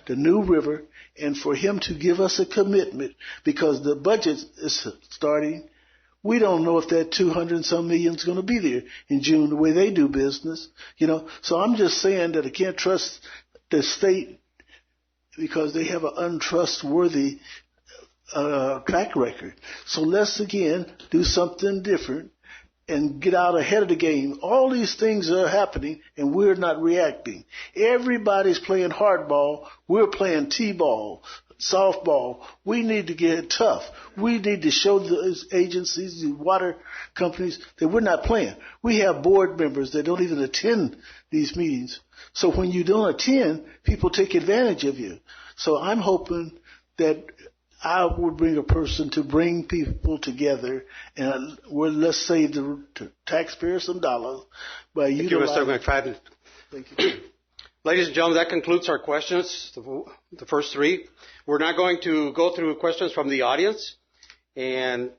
Speaker 4: the New River, and for him to give us a commitment, because the budget is starting. We don't know if that 200-some million is going to be there in June, the way they do business, So I'm just saying that I can't trust the state because they have an untrustworthy track record. So let's, again, do something different and get out ahead of the game. All these things are happening, and we're not reacting. Everybody's playing hardball. We're playing t-ball, softball. We need to get tough. We need to show the agencies, the water companies, that we're not playing. We have board members that don't even attend these meetings. So when you don't attend, people take advantage of you. So I'm hoping that I would bring a person to bring people together, and let's save the taxpayers some dollars by utilizing.
Speaker 2: Thank you, Mr. McFadden.
Speaker 4: Thank you.
Speaker 2: Ladies and gentlemen, that concludes our questions, the first three. We're now going to go through questions from the audience, and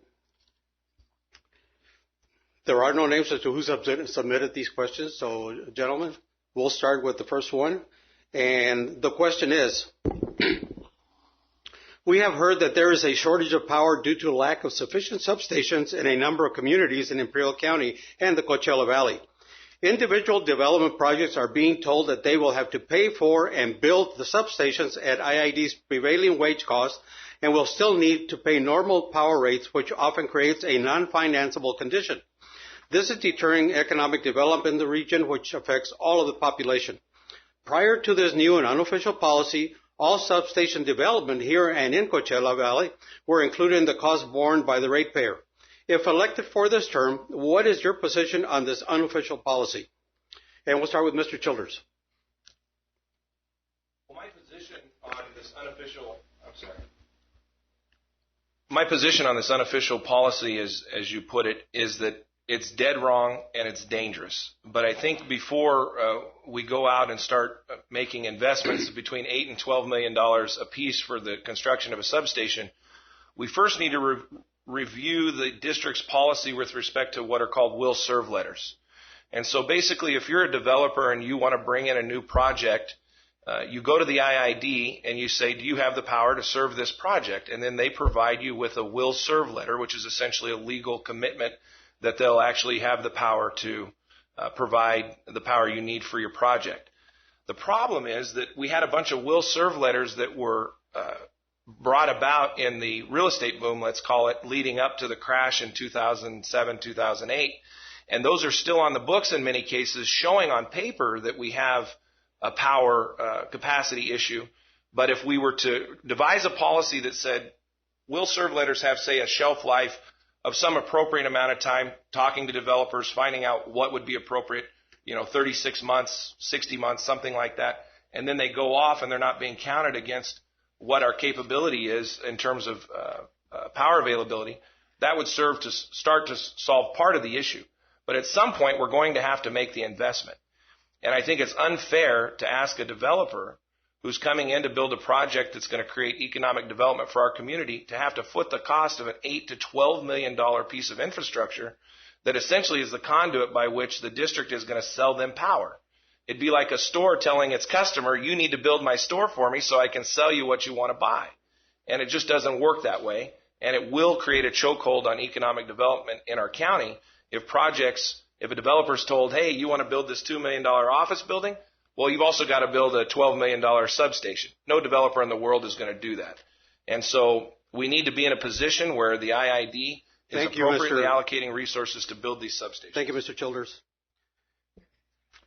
Speaker 2: there are no names as to who's submitted these questions. So, gentlemen, we'll start with the first one, and the question is, we have heard that there is a shortage of power due to lack of sufficient substations in a number of communities in Imperial County and the Coachella Valley. Individual development projects are being told that they will have to pay for and build the substations at IID's prevailing wage cost and will still need to pay normal power rates, which often creates a non-financeable condition. This is deterring economic development in the region, which affects all of the population. Prior to this new and unofficial policy, all substation development here and in Coachella Valley were included in the cost borne by the ratepayer. If elected for this term, what is your position on this unofficial policy? And we'll start with Mr. Childers.
Speaker 6: Well, my position on this unofficial policy is, as you put it, is that it's dead wrong and it's dangerous. But I think before we go out and start making investments between $8 and $12 million apiece for the construction of a substation, we first need to review the district's policy with respect to what are called will serve letters. And so basically, if you're a developer and you want to bring in a new project, you go to the IID and you say, do you have the power to serve this project? And then they provide you with a will serve letter, which is essentially a legal commitment that they'll actually have the power to provide the power you need for your project. The problem is that we had a bunch of will serve letters that were brought about in the real estate boom, let's call it, leading up to the crash in 2007, 2008. And those are still on the books in many cases, showing on paper that we have a power capacity issue. But if we were to devise a policy that said will serve letters have, say, a shelf life of some appropriate amount of time, talking to developers, finding out what would be appropriate, 36 months, 60 months, something like that, and then they go off and they're not being counted against what our capability is in terms of power availability, that would serve to start to solve part of the issue. But at some point, we're going to have to make the investment. And I think it's unfair to ask a developer who's coming in to build a project that's going to create economic development for our community to have to foot the cost of an $8 to $12 million piece of infrastructure that essentially is the conduit by which the district is going to sell them power. It'd be like a store telling its customer, you need to build my store for me so I can sell you what you want to buy. And it just doesn't work that way. And it will create a chokehold on economic development in our county if a developer's told, hey, you want to build this $2 million office building? Well, you've also got to build a $12 million substation. No developer in the world is going to do that. And so we need to be in a position where the IID is appropriately allocating resources to build these substations.
Speaker 2: Thank you, Mr. Childers.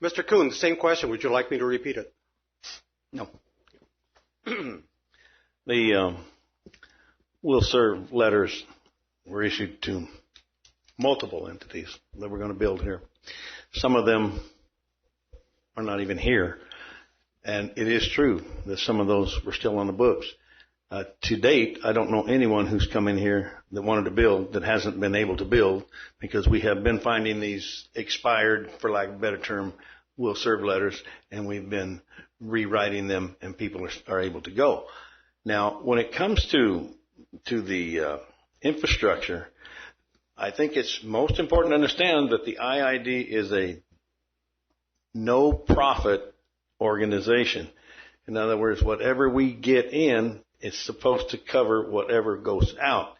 Speaker 2: Mr. Kuhn, the same question. Would you like me to repeat it?
Speaker 5: No. The will serve letters were issued to multiple entities that we're going to build here. Some of them are not even here. And it is true that some of those were still on the books. To date, I don't know anyone who's come in here that wanted to build that hasn't been able to build, because we have been finding these expired, for lack of a better term, will serve letters, and we've been rewriting them, and people are able to go. Now, when it comes to the infrastructure, I think it's most important to understand that the IID is a no-profit organization. In other words, whatever we get in, it's supposed to cover whatever goes out.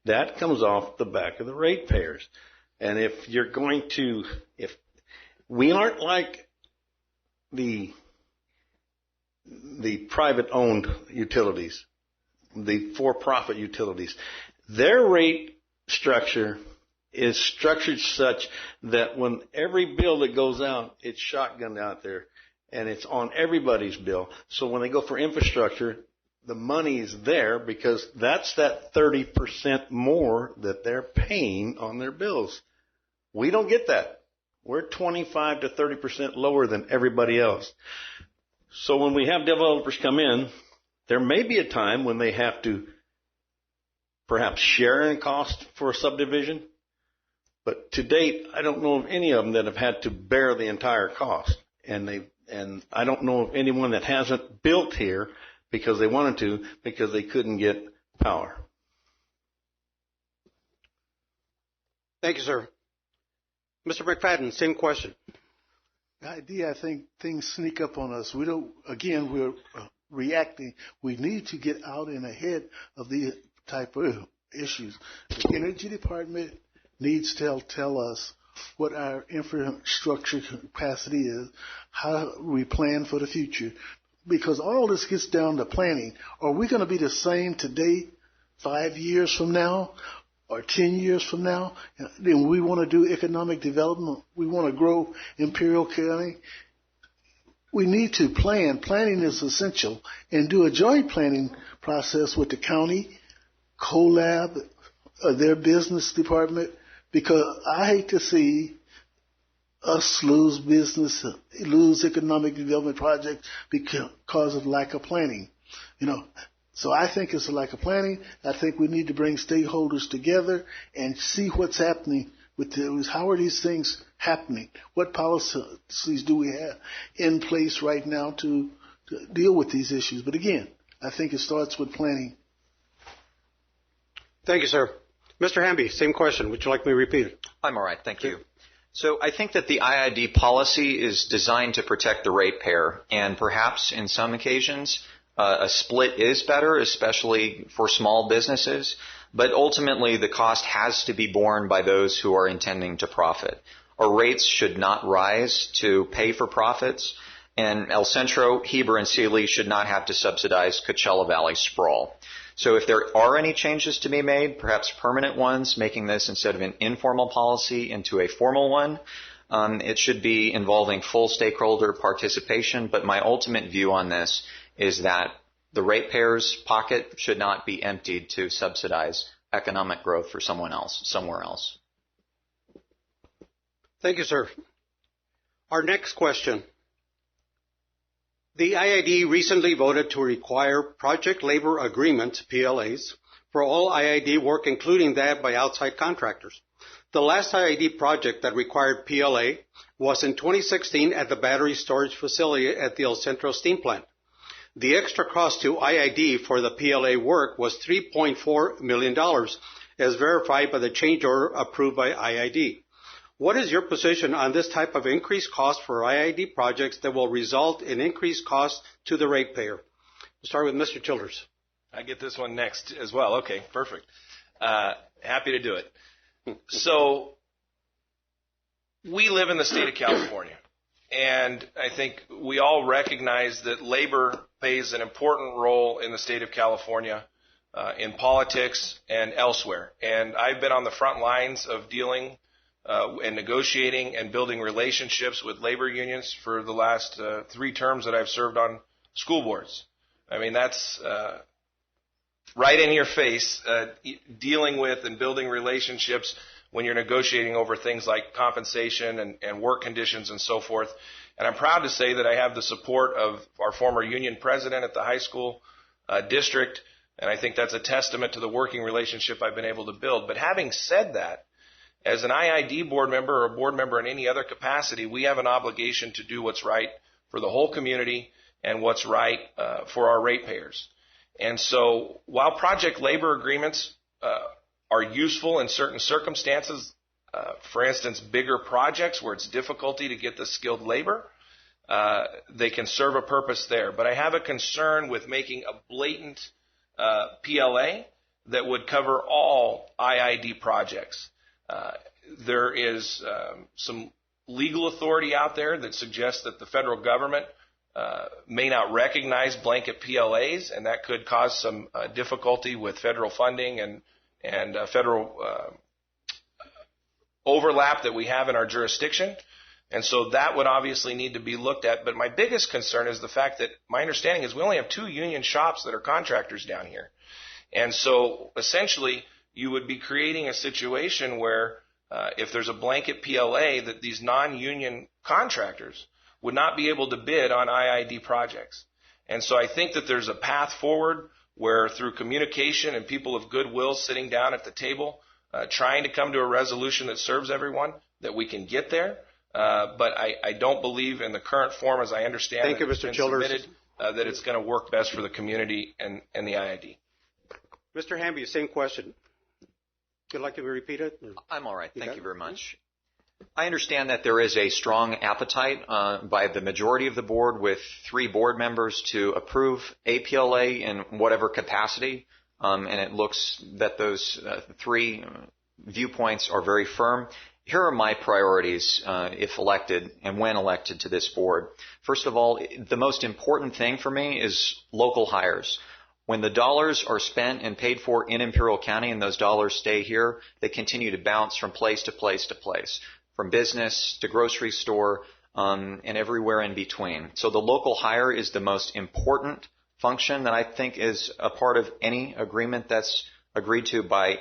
Speaker 5: That comes off the back of the ratepayers. And if we aren't like the private-owned utilities, the for-profit utilities, their rate structure is structured such that when every bill that goes out, it's shotgunned out there, and it's on everybody's bill. So when they go for infrastructure, the money is there because that's that 30% more that they're paying on their bills. We don't get that. We're 25 to 30% lower than everybody else. So when we have developers come in, there may be a time when they have to perhaps share in cost for a subdivision. But to date, I don't know of any of them that have had to bear the entire cost. And I don't know of anyone that hasn't built here because they wanted to, because they couldn't get power.
Speaker 2: Thank you, sir. Mr. McFadden, same question.
Speaker 4: The idea, I think things sneak up on us. We're reacting. We need to get out and ahead of these type of issues. The Energy Department needs to tell us what our infrastructure capacity is, how we plan for the future, because all this gets down to planning. Are we going to be the same today, 5 years from now, or 10 years from now? Then we want to do economic development. We want to grow Imperial County. We need to plan. Planning is essential, and do a joint planning process with the county, COLAB, their business department, because I hate to see us lose business, lose economic development projects because of lack of planning. So I think it's a lack of planning. I think we need to bring stakeholders together and see what's happening with how are these things happening? What policies do we have in place right now to deal with these issues? But again, I think it starts with planning.
Speaker 2: Thank you, sir. Mr. Hamby, same question. Would you like me to repeat it?
Speaker 3: I'm all right. Thank you. So I think that the IID policy is designed to protect the ratepayer, and perhaps in some occasions a split is better, especially for small businesses. But ultimately, the cost has to be borne by those who are intending to profit. Our rates should not rise to pay for profits, and El Centro, Heber, and Sealy should not have to subsidize Coachella Valley sprawl. So if there are any changes to be made, perhaps permanent ones, making this instead of an informal policy into a formal one, it should be involving full stakeholder participation. But my ultimate view on this is that the ratepayer's pocket should not be emptied to subsidize economic growth for someone else, somewhere else.
Speaker 2: Thank you, sir. Our next question. The IID recently voted to require project labor agreements, PLAs, for all IID work, including that by outside contractors. The last IID project that required PLA was in 2016 at the battery storage facility at the El Centro steam plant. The extra cost to IID for the PLA work was $3.4 million, as verified by the change order approved by IID. What is your position on this type of increased cost for IID projects that will result in increased costs to the ratepayer? We'll start with Mr. Childers.
Speaker 6: I get this one next as well. Okay, perfect. Happy to do it. So we live in the state of California, and I think we all recognize that labor plays an important role in the state of California, in politics and elsewhere. And I've been on the front lines of dealing and negotiating and building relationships with labor unions for the last 3 terms that I've served on school boards. I mean, that's right in your face, dealing with and building relationships when you're negotiating over things like compensation and work conditions and so forth. And I'm proud to say that I have the support of our former union president at the high school district, and I think that's a testament to the working relationship I've been able to build. But having said that, as an IID board member or a board member in any other capacity, we have an obligation to do what's right for the whole community and what's right for our ratepayers. And so while project labor agreements are useful in certain circumstances, for instance, bigger projects where it's difficulty to get the skilled labor, they can serve a purpose there. But I have a concern with making a blatant PLA that would cover all IID projects. There is some legal authority out there that suggests that the federal government may not recognize blanket PLAs, and that could cause some difficulty with federal funding and federal overlap that we have in our jurisdiction. And so that would obviously need to be looked at. But my biggest concern is the fact that my understanding is we only have 2 union shops that are contractors down here. And so essentially you would be creating a situation where if there's a blanket PLA, that these non-union contractors would not be able to bid on IID projects. And so I think that there's a path forward where through communication and people of goodwill sitting down at the table, trying to come to a resolution that serves everyone, that we can get there. But I don't believe in the current form, as I understand
Speaker 2: Thank you, Mr. Childers.
Speaker 6: Submitted, that it's going to work best for the community and the IID.
Speaker 2: Mr. Hamby, same question. Would you like to repeat it?
Speaker 3: I'm all right. Thank you very much. I understand that there is a strong appetite by the majority of the board with 3 board members to approve APLA in whatever capacity, and it looks that those 3 viewpoints are very firm. Here are my priorities if elected and when elected to this board. First of all, the most important thing for me is local hires. When the dollars are spent and paid for in Imperial County and those dollars stay here, they continue to bounce from place to place to place, from business to grocery store and everywhere in between. So the local hire is the most important function that I think is a part of any agreement that's agreed to by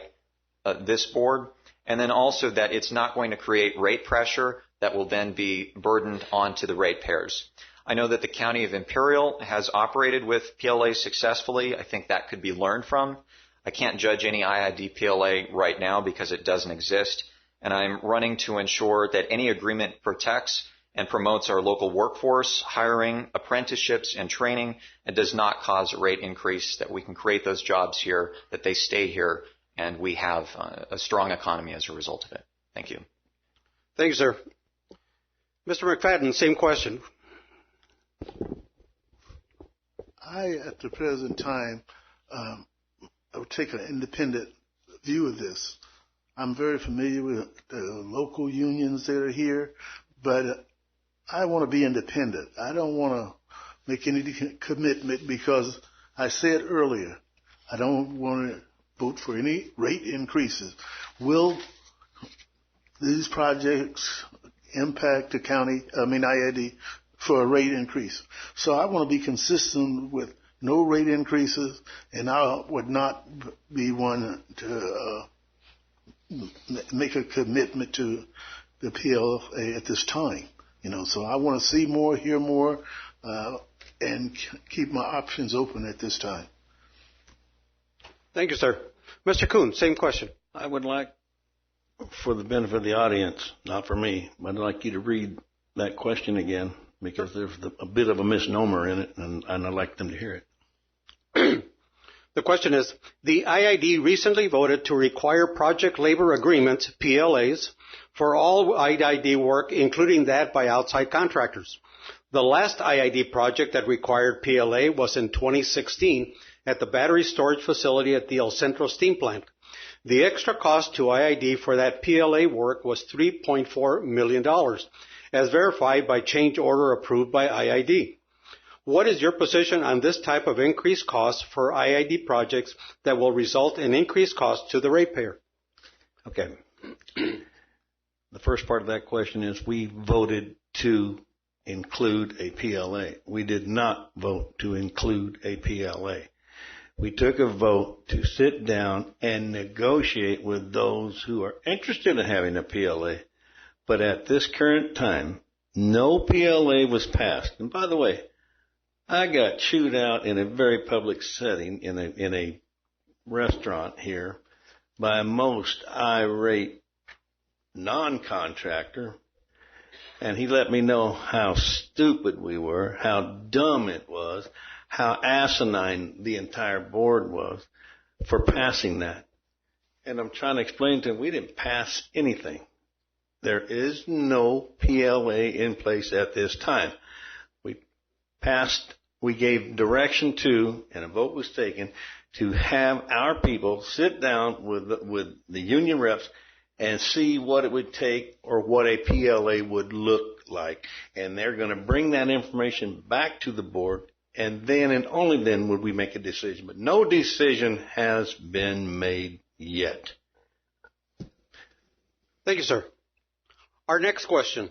Speaker 3: this board, and then also that it's not going to create rate pressure that will then be burdened onto the ratepayers. I know that the County of Imperial has operated with PLA successfully. I think that could be learned from. I can't judge any IID PLA right now because it doesn't exist, and I'm running to ensure that any agreement protects and promotes our local workforce, hiring, apprenticeships, and training, and does not cause a rate increase, that we can create those jobs here, that they stay here, and we have a strong economy as a result of it. Thank you.
Speaker 2: Thank you, sir. Mr. McFadden, same question.
Speaker 4: At the present time, I would take an independent view of this. I'm very familiar with the local unions that are here, but I want to be independent. I don't want to make any commitment because I said earlier, I don't want to vote for any rate increases. Will these projects impact the IID for a rate increase? So I want to be consistent with no rate increases, and I would not be one to make a commitment to the PLA at this time. So I want to see more, hear more, and keep my options open at this time.
Speaker 2: Thank you, sir. Mr. Kuhn, same question.
Speaker 5: I would like, for the benefit of the audience, not for me, but I'd like you to read that question again because there's a bit of a misnomer in it, and I'd like them to hear it.
Speaker 2: The question is, the IID recently voted to require project labor agreements, PLAs, for all IID work, including that by outside contractors. The last IID project that required PLA was in 2016 at the battery storage facility at the El Centro steam plant. The extra cost to IID for that PLA work was $3.4 million, as verified by change order approved by IID. What is your position on this type of increased cost for IID projects that will result in increased costs to the ratepayer?
Speaker 5: Okay. The first part of that question is we voted to include a PLA. We did not vote to include a PLA. We took a vote to sit down and negotiate with those who are interested in having a PLA. But at this current time, no PLA was passed. And by the way, I got chewed out in a very public setting in a restaurant here by a most irate non-contractor, and he let me know how stupid we were, how dumb it was, how asinine the entire board was for passing that. And I'm trying to explain to him we didn't pass anything. There is no PLA in place at this time. We gave direction to, and a vote was taken, to have our people sit down with the union reps and see what it would take or what a PLA would look like. And they're going to bring that information back to the board, and then and only then would we make a decision. But no decision has been made yet.
Speaker 2: Thank you, sir. Our next question.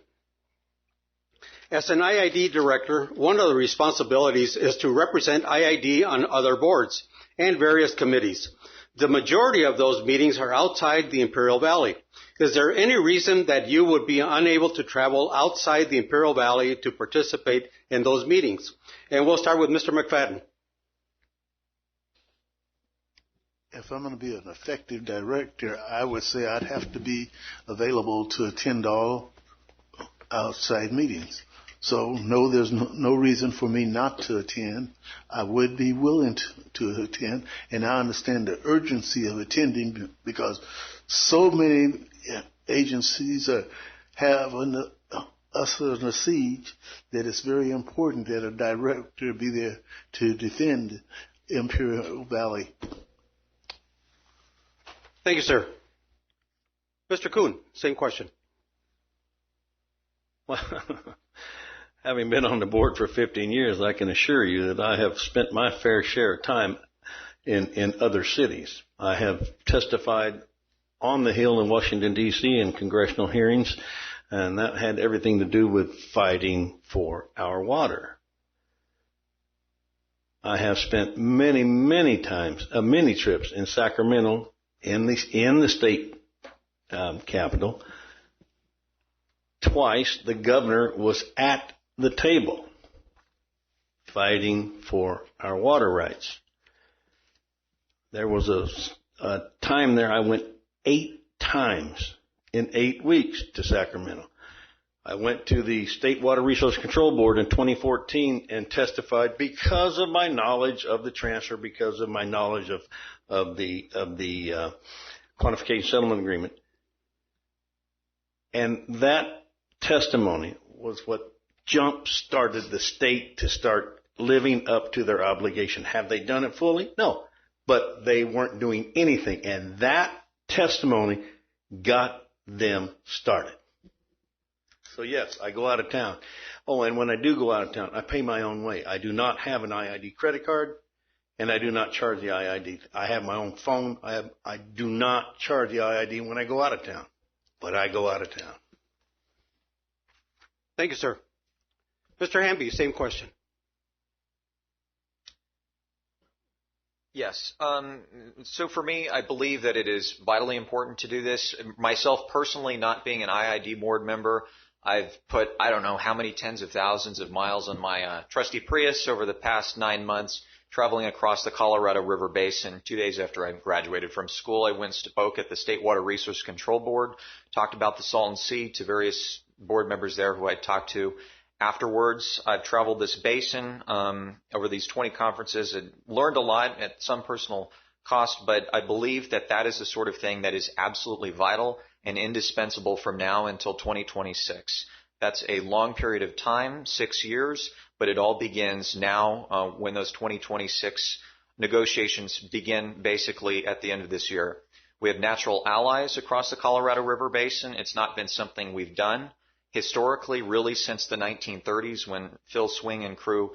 Speaker 2: As an IID director, one of the responsibilities is to represent IID on other boards and various committees. The majority of those meetings are outside the Imperial Valley. Is there any reason that you would be unable to travel outside the Imperial Valley to participate in those meetings? And we'll start with Mr. McFadden.
Speaker 4: If I'm going to be an effective director, I would say I'd have to be available to attend all outside meetings. So, no, there's no reason for me not to attend. I would be willing to attend, and I understand the urgency of attending because so many agencies have us on a siege that it's very important that a director be there to defend Imperial Valley.
Speaker 2: Thank you, sir. Mr. Kuhn, same question.
Speaker 5: Well, having been on the board for 15 years, I can assure you that I have spent my fair share of time in other cities. I have testified on the Hill in Washington, D.C. in congressional hearings, and that had everything to do with fighting for our water. I have spent many trips in Sacramento in the state capital. Twice the governor was at the table fighting for our water rights. There was a time there I went 8 times in 8 weeks to Sacramento. I went to the State Water Resource Control Board in 2014 and testified because of my knowledge of the transfer, because of my knowledge of the quantification settlement agreement. And that testimony was what jump-started the state to start living up to their obligation. Have they done it fully? No. But they weren't doing anything. And that testimony got them started. So yes, I go out of town. Oh, and when I do go out of town, I pay my own way. I do not have an IID credit card, and I do not charge the IID. I have my own phone. I do not charge the IID when I go out of town, but I go out of town.
Speaker 2: Thank you, sir. Mr. Hamby, same question.
Speaker 3: Yes. So for me, I believe that it is vitally important to do this. Myself personally, not being an IID board member, I've put, I don't know how many tens of thousands of miles on my trusty Prius over the past 9 months, traveling across the Colorado River Basin. 2 days after I graduated from school, I went and spoke at the State Water Resource Control Board, talked about the Salton Sea to various board members there who I talked to. Afterwards, I've traveled this basin over these 20 conferences and learned a lot at some personal cost, but I believe that that is the sort of thing that is absolutely vital and indispensable from now until 2026. That's a long period of time, 6 years, but it all begins now when those 2026 negotiations begin basically at the end of this year. We have natural allies across the Colorado River Basin. It's not been something we've done historically, really since the 1930s when Phil Swing and crew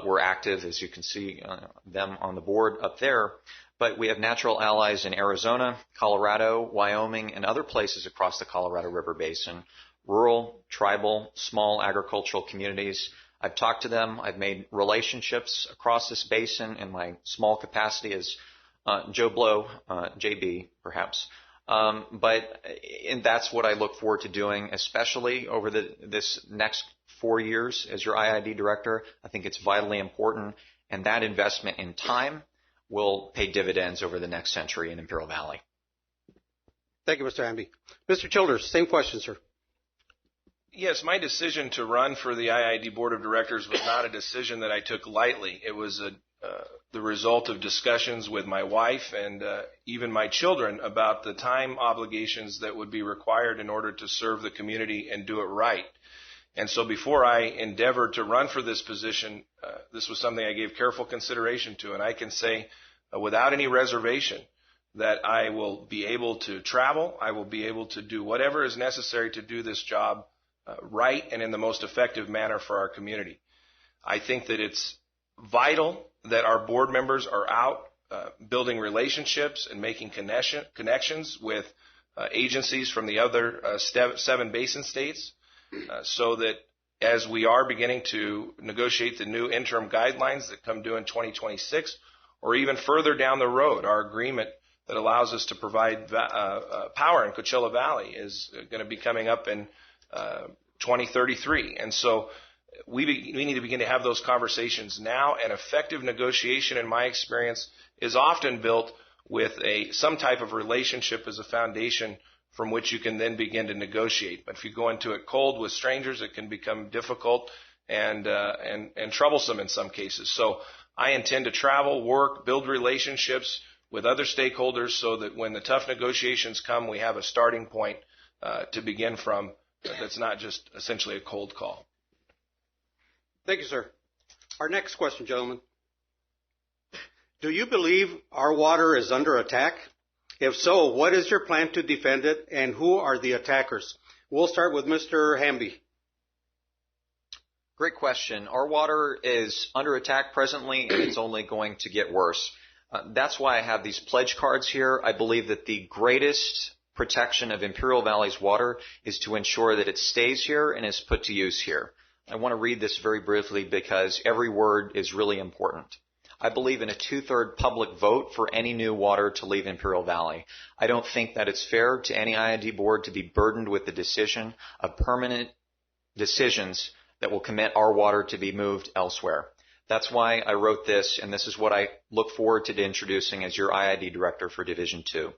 Speaker 3: were active, as you can see them on the board up there. But we have natural allies in Arizona, Colorado, Wyoming, and other places across the Colorado River Basin, rural, tribal, small agricultural communities. I've talked to them. I've made relationships across this basin in my small capacity as Joe Blow, JB, perhaps. And that's what I look forward to doing, especially over this next 4 years as your IID director. I think it's vitally important, and that investment in time will pay dividends over the next century in Imperial Valley.
Speaker 2: Thank you, Mr. Hamby. Mr. Childers, same question, sir.
Speaker 6: Yes, my decision to run for the IID Board of Directors was not a decision that I took lightly. It was the result of discussions with my wife and even my children about the time obligations that would be required in order to serve the community and do it right. And so before I endeavored to run for this position, this was something I gave careful consideration to. And I can say without any reservation that I will be able to travel. I will be able to do whatever is necessary to do this job right and in the most effective manner for our community. I think that it's vital that our board members are out building relationships and making connections with agencies from the other 7 basin states so that as we are beginning to negotiate the new interim guidelines that come due in 2026 or even further down the road, our agreement that allows us to provide power in Coachella Valley is going to be coming up in 2033. And so we need to begin to have those conversations now. And effective negotiation, in my experience, is often built with some type of relationship as a foundation from which you can then begin to negotiate. But if you go into it cold with strangers, it can become difficult and troublesome in some cases. So I intend to travel, work, build relationships with other stakeholders so that when the tough negotiations come, we have a starting point to begin from that's not just essentially a cold call.
Speaker 2: Thank you, sir. Our next question, gentlemen. Do you believe our water is under attack? If so, what is your plan to defend it, and who are the attackers? We'll start with Mr. Hamby.
Speaker 3: Great question. Our water is under attack presently, and it's only going to get worse. That's why I have these pledge cards here. I believe that the greatest protection of Imperial Valley's water is to ensure that it stays here and is put to use here. I want to read this very briefly because every word is really important. I believe in a 2/3 public vote for any new water to leave Imperial Valley. I don't think that it's fair to any IID board to be burdened with the decision of permanent decisions that will commit our water to be moved elsewhere. That's why I wrote this, and this is what I look forward to introducing as your IID director for Division 2.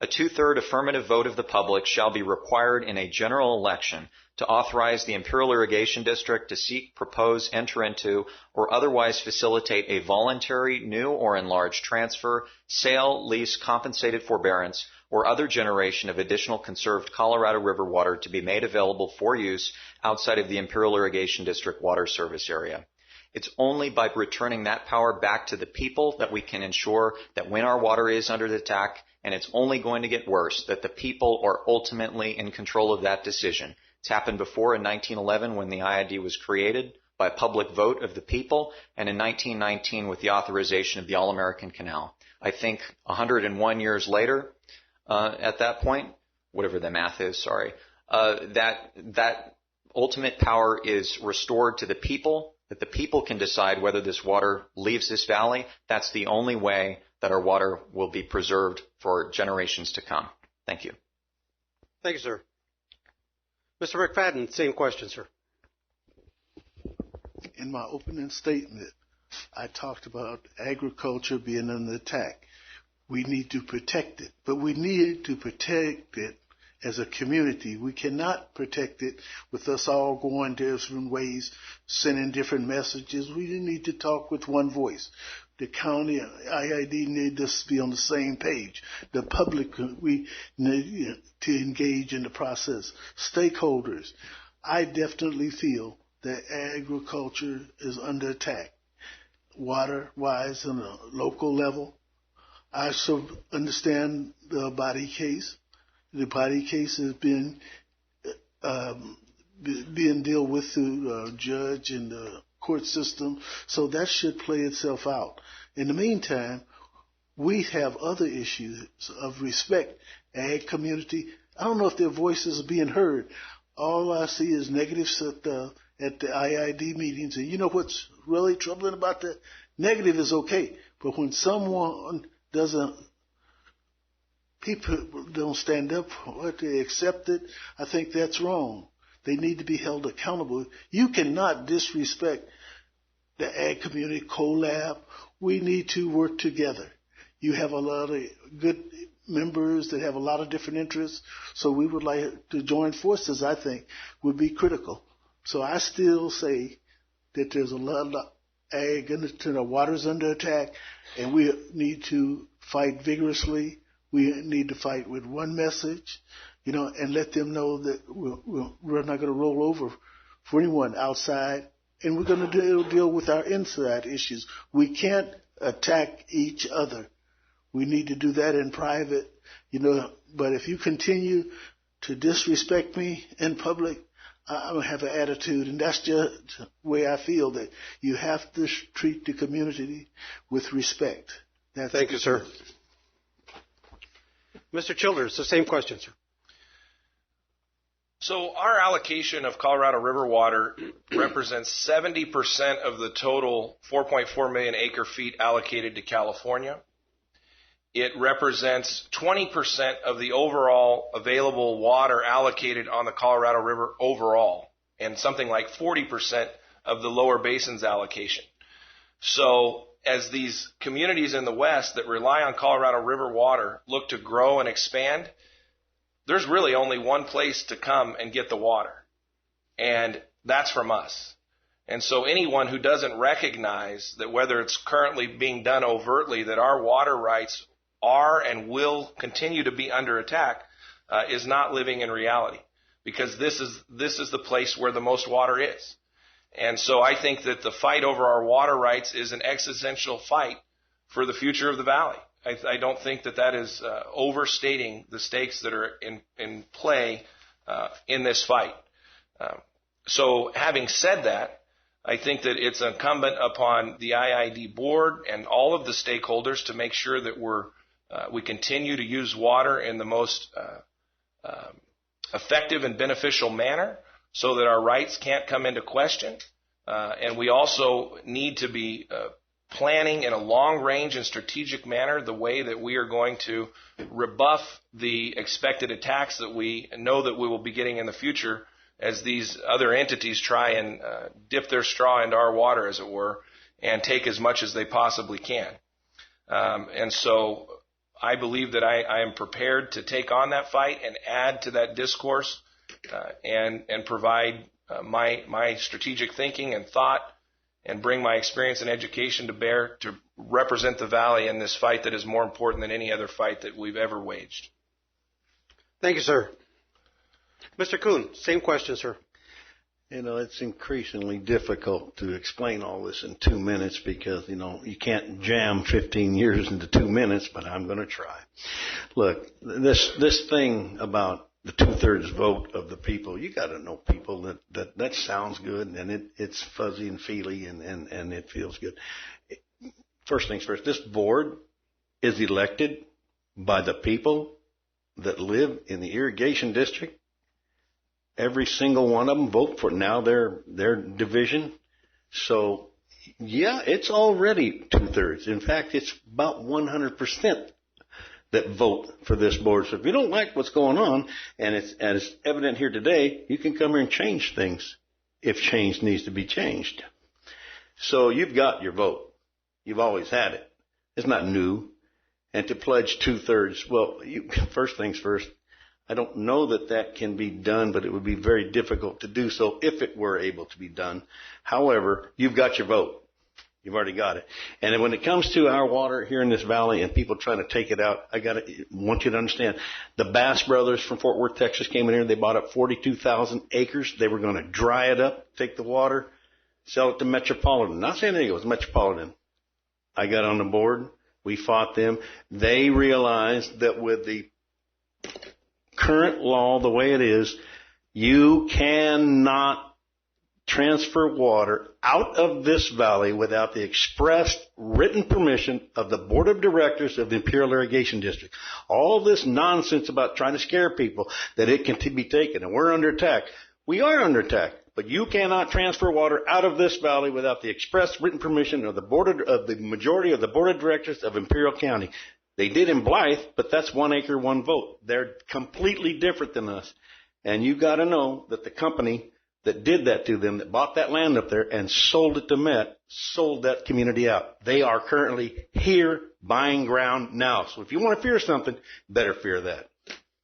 Speaker 3: A 2/3 affirmative vote of the public shall be required in a general election to authorize the Imperial Irrigation District to seek, propose, enter into, or otherwise facilitate a voluntary, new or enlarged transfer, sale, lease, compensated forbearance, or other generation of additional conserved Colorado River water to be made available for use outside of the Imperial Irrigation District water service area. It's only by returning that power back to the people that we can ensure that when our water is under attack, and it's only going to get worse, that the people are ultimately in control of that decision. It's happened before in 1911 when the IID was created by public vote of the people, and in 1919 with the authorization of the All-American Canal. I think 101 years later, at that point, whatever the math is, that ultimate power is restored to the people, that the people can decide whether this water leaves this valley. That's the only way that our water will be preserved for generations to come. Thank you.
Speaker 2: Thank you, sir. Mr. McFadden, same question, sir.
Speaker 4: In my opening statement, I talked about agriculture being under attack. We need to protect it, but we need to protect it as a community. We cannot protect it with us all going different ways, sending different messages. We need to talk with one voice. The county IID need to be on the same page. The public, we need to engage in the process. Stakeholders, I definitely feel that agriculture is under attack, water-wise on a local level. I also understand the body case. The body case has been being dealt with through the judge and the court system, so that should play itself out. In the meantime, we have other issues of respect. Ag community, I don't know if their voices are being heard. All I see is negatives at the IID meetings, and you know what's really troubling about that? Negative is okay, but when people don't stand up for it, they accept it, I think that's wrong. They need to be held accountable. You cannot disrespect the ag community, COLAB. We need to work together. You have a lot of good members that have a lot of different interests, so we would like to join forces, I think, would be critical. So I still say that there's a lot of ag, the water's under attack, and we need to fight vigorously. We need to fight with one message, and let them know that we're not going to roll over for anyone outside, and we're going to deal with our inside issues. We can't attack each other. We need to do that in private, but if you continue to disrespect me in public, I'm going to have an attitude, and that's just the way I feel, that you have to treat the community with respect.
Speaker 2: Thank you, sir. Mr. Childers, the same question, sir.
Speaker 6: So our allocation of Colorado River water represents 70% of the total 4.4 million acre feet allocated to California. It represents 20% of the overall available water allocated on the Colorado River overall, and something like 40% of the lower basin's allocation. So as these communities in the West that rely on Colorado River water look to grow and expand, there's really only one place to come and get the water, and that's from us. And so anyone who doesn't recognize that, whether it's currently being done overtly, that our water rights are and will continue to be under attack, is not living in reality, because this is the place where the most water is. And so I think that the fight over our water rights is an existential fight for the future of the valley. I don't think that is overstating the stakes that are in play in this fight. So having said that, I think that it's incumbent upon the IID board and all of the stakeholders to make sure that we continue to use water in the most effective and beneficial manner, so that our rights can't come into question. And we also need to be planning in a long-range and strategic manner the way that we are going to rebuff the expected attacks that we know that we will be getting in the future as these other entities try and dip their straw into our water, as it were, and take as much as they possibly can. And so I believe that I am prepared to take on that fight and add to that discourse and provide my strategic thinking and thought and bring my experience and education to bear to represent the Valley in this fight that is more important than any other fight that we've ever waged.
Speaker 2: Thank you, sir. Mr. Kuhn, same question, sir.
Speaker 5: You know, it's increasingly difficult to explain all this in 2 minutes because, you know, you can't jam 15 years into 2 minutes, but I'm going to try. Look, this thing about the 2/3 vote of the people, you got to know people that sounds good and it's fuzzy and feely and it feels good. First things first, this board is elected by the people that live in the irrigation district. Every single one of them vote for now their division. So, yeah, it's already 2/3. In fact, it's about 100% that vote for this board. So if you don't like what's going on, and it's evident here today, you can come here and change things if change needs to be changed. So you've got your vote. You've always had it. It's not new. And to pledge 2/3, well, first things first, I don't know that can be done, but it would be very difficult to do so if it were able to be done. However, you've got your vote. You've already got it. And when it comes to our water here in this valley and people trying to take it out, want you to understand, the Bass brothers from Fort Worth, Texas came in here. They bought up 42,000 acres. They were going to dry it up, take the water, sell it to Metropolitan. Not San Diego, it was Metropolitan. I got on the board. We fought them. They realized that with the current law, the way it is, you cannot transfer water out of this valley without the express written permission of the board of directors of the Imperial Irrigation District. All this nonsense about trying to scare people that it can be taken and we're under attack. We are under attack, but you cannot transfer water out of this valley without the express written permission of the majority of the board of directors of Imperial County. They did in Blythe, but that's 1 acre, 1 vote. They're completely different than us. And you've got to know that the company that did that to them, that bought that land up there and sold it to Met, sold that community out. They are currently here buying ground now. So if you want to fear something, better fear that.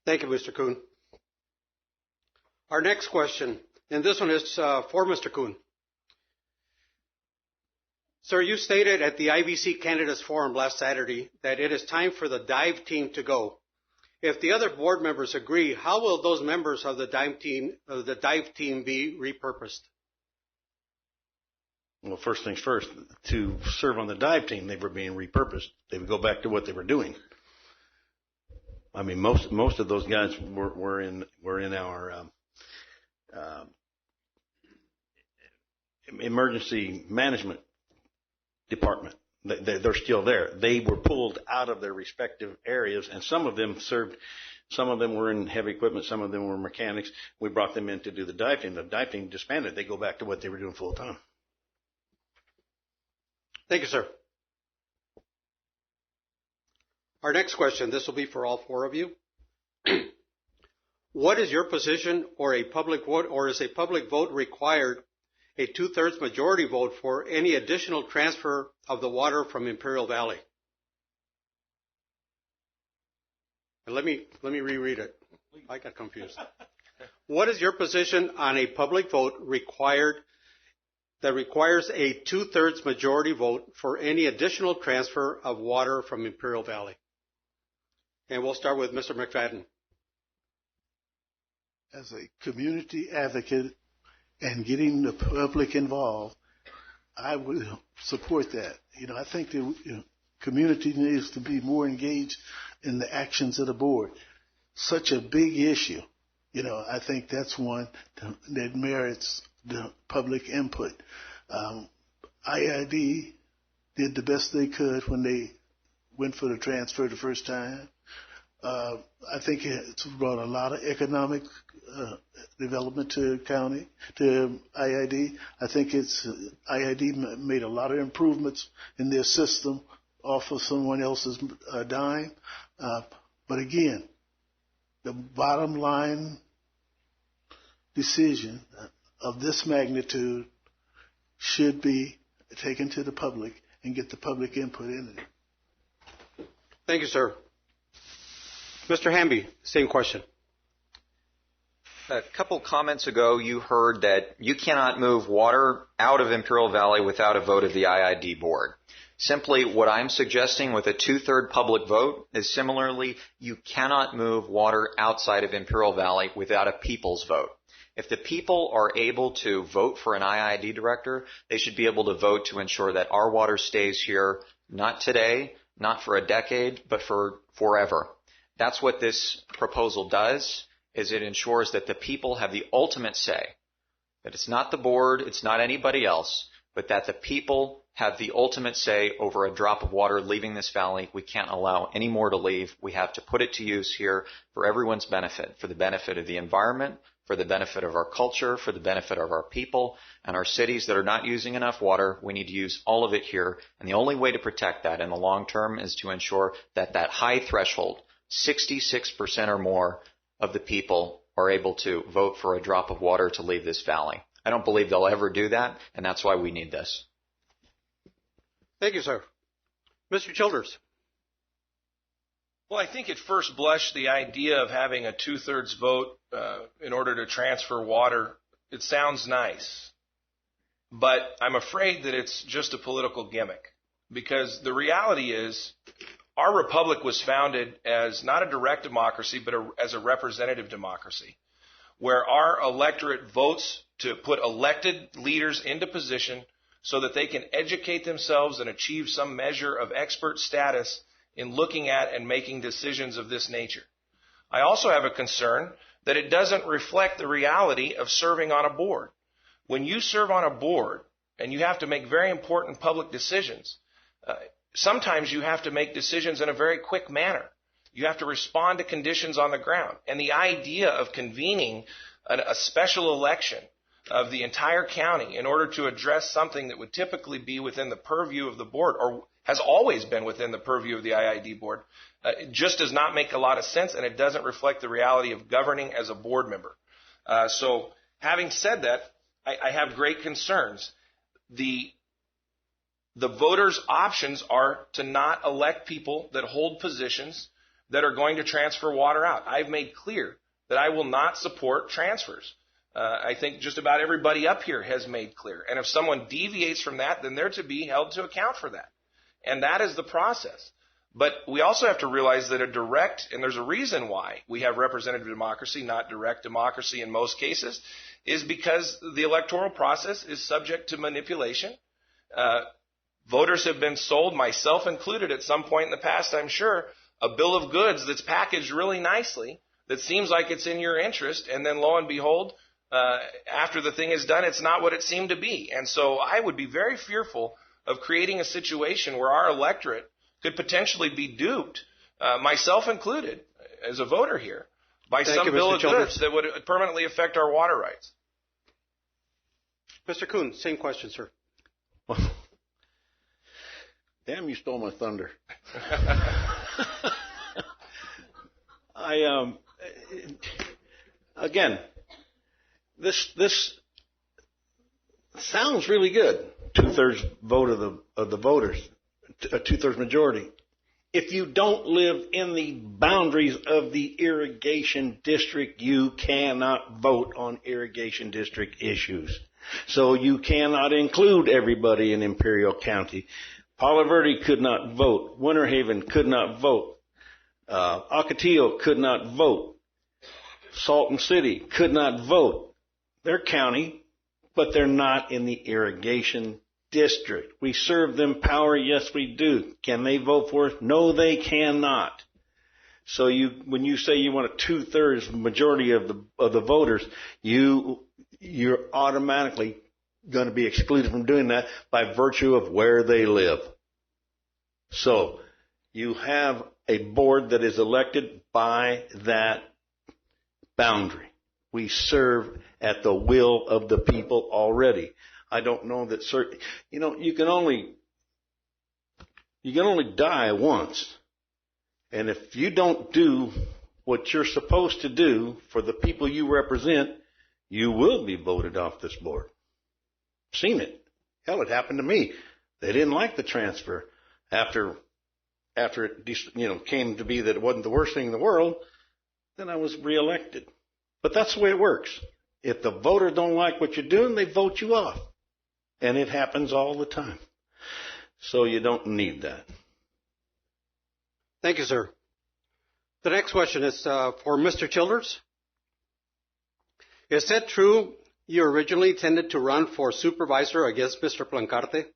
Speaker 2: Thank you, Mr. Kuhn. Our next question, and this one is for Mr. Kuhn. Sir, you stated at the IBC Candidates Forum last Saturday that it is time for the dive team to go. If the other board members agree, how will those members of the dive team be repurposed?
Speaker 5: Well, first things first, to serve on the dive team, they were being repurposed. They would go back to what they were doing. I mean, most of those guys were in our emergency management department. They're still there. They were pulled out of their respective areas, and some of them served. Some of them were in heavy equipment. Some of them were mechanics. We brought them in to do the dive team. The dive team disbanded. They go back to what they were doing full time.
Speaker 2: Thank you, sir. Our next question, this will be for all 4 of you. What is your position or a public vote, or is a public vote required a 2/3 majority vote for any additional transfer of the water from Imperial Valley? And let me reread it. I got confused. What is your position on a public vote that requires a 2/3 majority vote for any additional transfer of water from Imperial Valley? And we'll start with Mr. McFadden.
Speaker 4: As a community advocate and getting the public involved, I would support that. I think the community needs to be more engaged in the actions of the board. Such a big issue. I think that's one that merits the public input. IID did the best they could when they went for the transfer the first time. I think it's brought a lot of economic development to county, to IID. I think IID made a lot of improvements in their system off of someone else's dime. But again, the bottom line decision of this magnitude should be taken to the public and get the public input in it.
Speaker 2: Thank you, sir. Mr. Hamby, same question.
Speaker 3: A couple comments ago, you heard that you cannot move water out of Imperial Valley without a vote of the IID board. Simply, what I'm suggesting with a 2/3 public vote is similarly, you cannot move water outside of Imperial Valley without a people's vote. If the people are able to vote for an IID director, they should be able to vote to ensure that our water stays here, not today, not for a decade, but for forever. That's what this proposal does, is it ensures that the people have the ultimate say, that it's not the board, it's not anybody else, but that the people have the ultimate say over a drop of water leaving this valley. We can't allow any more to leave. We have to put it to use here for everyone's benefit, for the benefit of the environment, for the benefit of our culture, for the benefit of our people and our cities that are not using enough water. We need to use all of it here. And the only way to protect that in the long term is to ensure that that high threshold, 66% or more of the people are able to vote for a drop of water to leave this valley. I don't believe they'll ever do that, and that's why we need this.
Speaker 2: Thank you, sir. Mr. Childers.
Speaker 6: Well, I think at first blush, the idea of having a 2/3 vote in order to transfer water, it sounds nice. But I'm afraid that it's just a political gimmick. Because the reality is, our republic was founded as not a direct democracy, but as a representative democracy, where our electorate votes to put elected leaders into position so that they can educate themselves and achieve some measure of expert status in looking at and making decisions of this nature. I also have a concern that it doesn't reflect the reality of serving on a board. When you serve on a board and you have to make very important public decisions, sometimes you have to make decisions in a very quick manner. You have to respond to conditions on the ground. And the idea of convening a special election of the entire county in order to address something that would typically be within the purview of the board, or has always been within the purview of the IID board, it just does not make a lot of sense, and it doesn't reflect the reality of governing as a board member. So having said that, I have great concerns. The voters' options are to not elect people that hold positions that are going to transfer water out. I've made clear that I will not support transfers. I think just about everybody up here has made clear. And if someone deviates from that, then they're to be held to account for that. And that is the process. But we also have to realize that and there's a reason why we have representative democracy, not direct democracy in most cases, is because the electoral process is subject to manipulation. Voters have been sold, myself included at some point in the past, I'm sure, a bill of goods that's packaged really nicely that seems like it's in your interest, and then lo and behold, after the thing is done, it's not what it seemed to be. And so I would be very fearful of creating a situation where our electorate could potentially be duped, myself included, as a voter here, by some bill of goods that would permanently affect our water rights.
Speaker 2: Mr. Kuhn, same question, sir.
Speaker 5: Damn, you stole my thunder. Again, this sounds really good. 2/3 vote of the voters, a 2/3 majority. If you don't live in the boundaries of the irrigation district, you cannot vote on irrigation district issues. So you cannot include everybody in Imperial County. Palo Verde could not vote. Winter Haven could not vote. Ocotillo could not vote. Salton City could not vote. They're county, but they're not in the irrigation district. We serve them power. Yes, we do. Can they vote for us? No, they cannot. So when you say you want a 2/3 majority of the voters, you're automatically going to be excluded from doing that by virtue of where they live. So you have a board that is elected by that boundary. We serve at the will of the people already. I don't know that certain, you can only die once. And if you don't do what you're supposed to do for the people you represent, you will be voted off this board. Seen it. Hell, it happened to me. They didn't like the transfer. After it came to be that it wasn't the worst thing in the world, then I was reelected. But that's the way it works. If the voters don't like what you're doing, they vote you off. And it happens all the time. So you don't need that.
Speaker 2: Thank you, sir. The next question is for Mr. Childers. Is it true you originally intended to run for supervisor against Mr. Plancarte?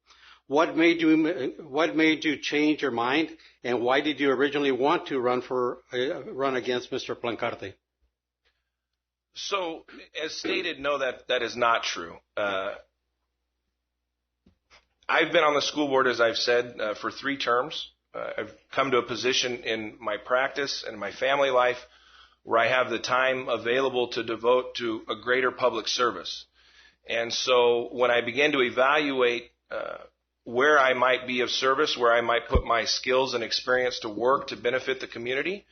Speaker 2: What made you change your mind, and why did you originally want to run against Mr. Plancarte?
Speaker 6: So, as stated, no, that is not true. I've been on the school board, as I've said, for 3 terms. I've come to a position in my practice and my family life where I have the time available to devote to a greater public service. And so when I began to evaluate where I might be of service, where I might put my skills and experience to work to benefit the community,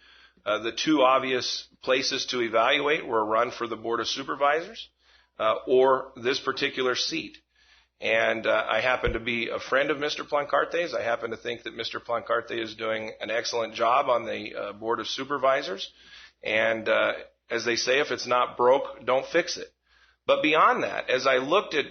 Speaker 6: the 2 obvious places to evaluate were a run for the Board of Supervisors or this particular seat. And I happen to be a friend of Mr. Plancarte's. I happen to think that Mr. Plancarte is doing an excellent job on the Board of Supervisors. And as they say, if it's not broke, don't fix it. But beyond that, as I looked at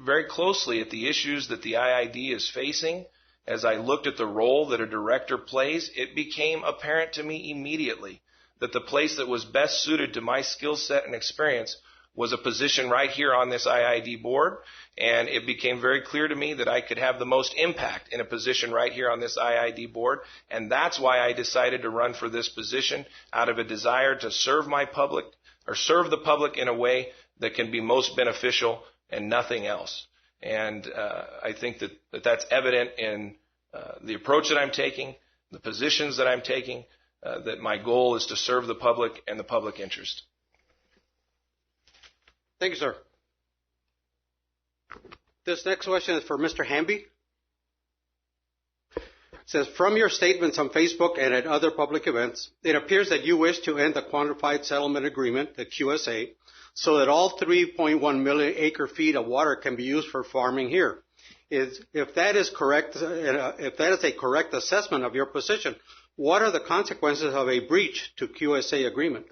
Speaker 6: very closely at the issues that the IID is facing, as I looked at the role that a director plays, it became apparent to me immediately that the place that was best suited to my skill set and experience was a position right here on this IID board, and it became very clear to me that I could have the most impact in a position right here on this IID board, and that's why I decided to run for this position out of a desire to serve the public in a way that can be most beneficial and nothing else. And I think that that's evident in the approach that I'm taking, the positions that I'm taking, that my goal is to serve the public and the public interest.
Speaker 2: Thank you, sir. This next question is for Mr. Hamby. It says, from your statements on Facebook and at other public events, it appears that you wish to end the Quantified Settlement Agreement, the QSA, so that all 3.1 million acre feet of water can be used for farming here. If that is correct, if that is a correct assessment of your position, what are the consequences of a breach to QSA agreement?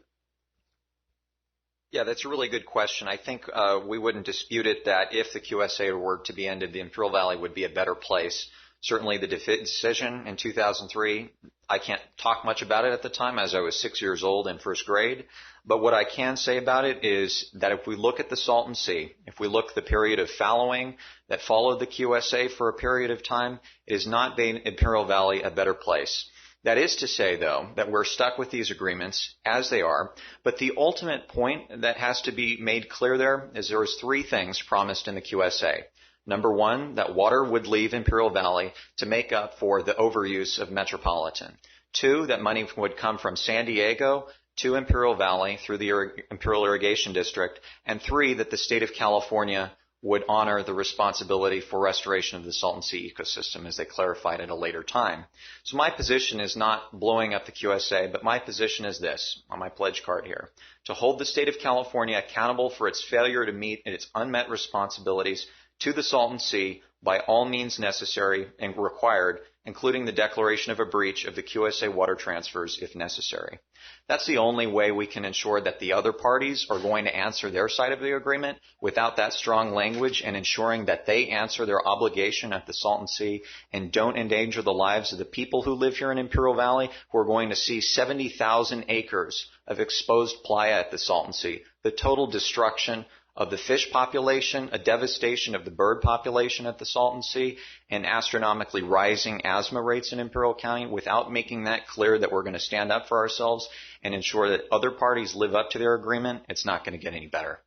Speaker 3: Yeah, that's a really good question. I think we wouldn't dispute it that if the QSA were to be ended, the Imperial Valley would be a better place. Certainly the decision in 2003, I can't talk much about it at the time as I was 6 years old in first grade. But what I can say about it is that if we look at the Salton Sea, if we look at the period of fallowing that followed the QSA for a period of time, it has not made Imperial Valley a better place. That is to say, though, that we're stuck with these agreements as they are, but the ultimate point that has to be made clear there is there was 3 things promised in the QSA. Number 1, that water would leave Imperial Valley to make up for the overuse of Metropolitan. 2, that money would come from San Diego to Imperial Valley through the Imperial Irrigation District. And 3, that the state of California would honor the responsibility for restoration of the Salton Sea ecosystem as they clarified at a later time. So my position is not blowing up the QSA, but my position is this, on my pledge card here, to hold the state of California accountable for its failure to meet its unmet responsibilities to the Salton Sea by all means necessary and required, including the declaration of a breach of the QSA water transfers if necessary. That's the only way we can ensure that the other parties are going to answer their side of the agreement without that strong language and ensuring that they answer their obligation at the Salton Sea and don't endanger the lives of the people who live here in Imperial Valley who are going to see 70,000 acres of exposed playa at the Salton Sea, the total destruction of the fish population, a devastation of the bird population at the Salton Sea, and astronomically rising asthma rates in Imperial County. Without making that clear that we're going to stand up for ourselves and ensure that other parties live up to their agreement, it's not going to get any better.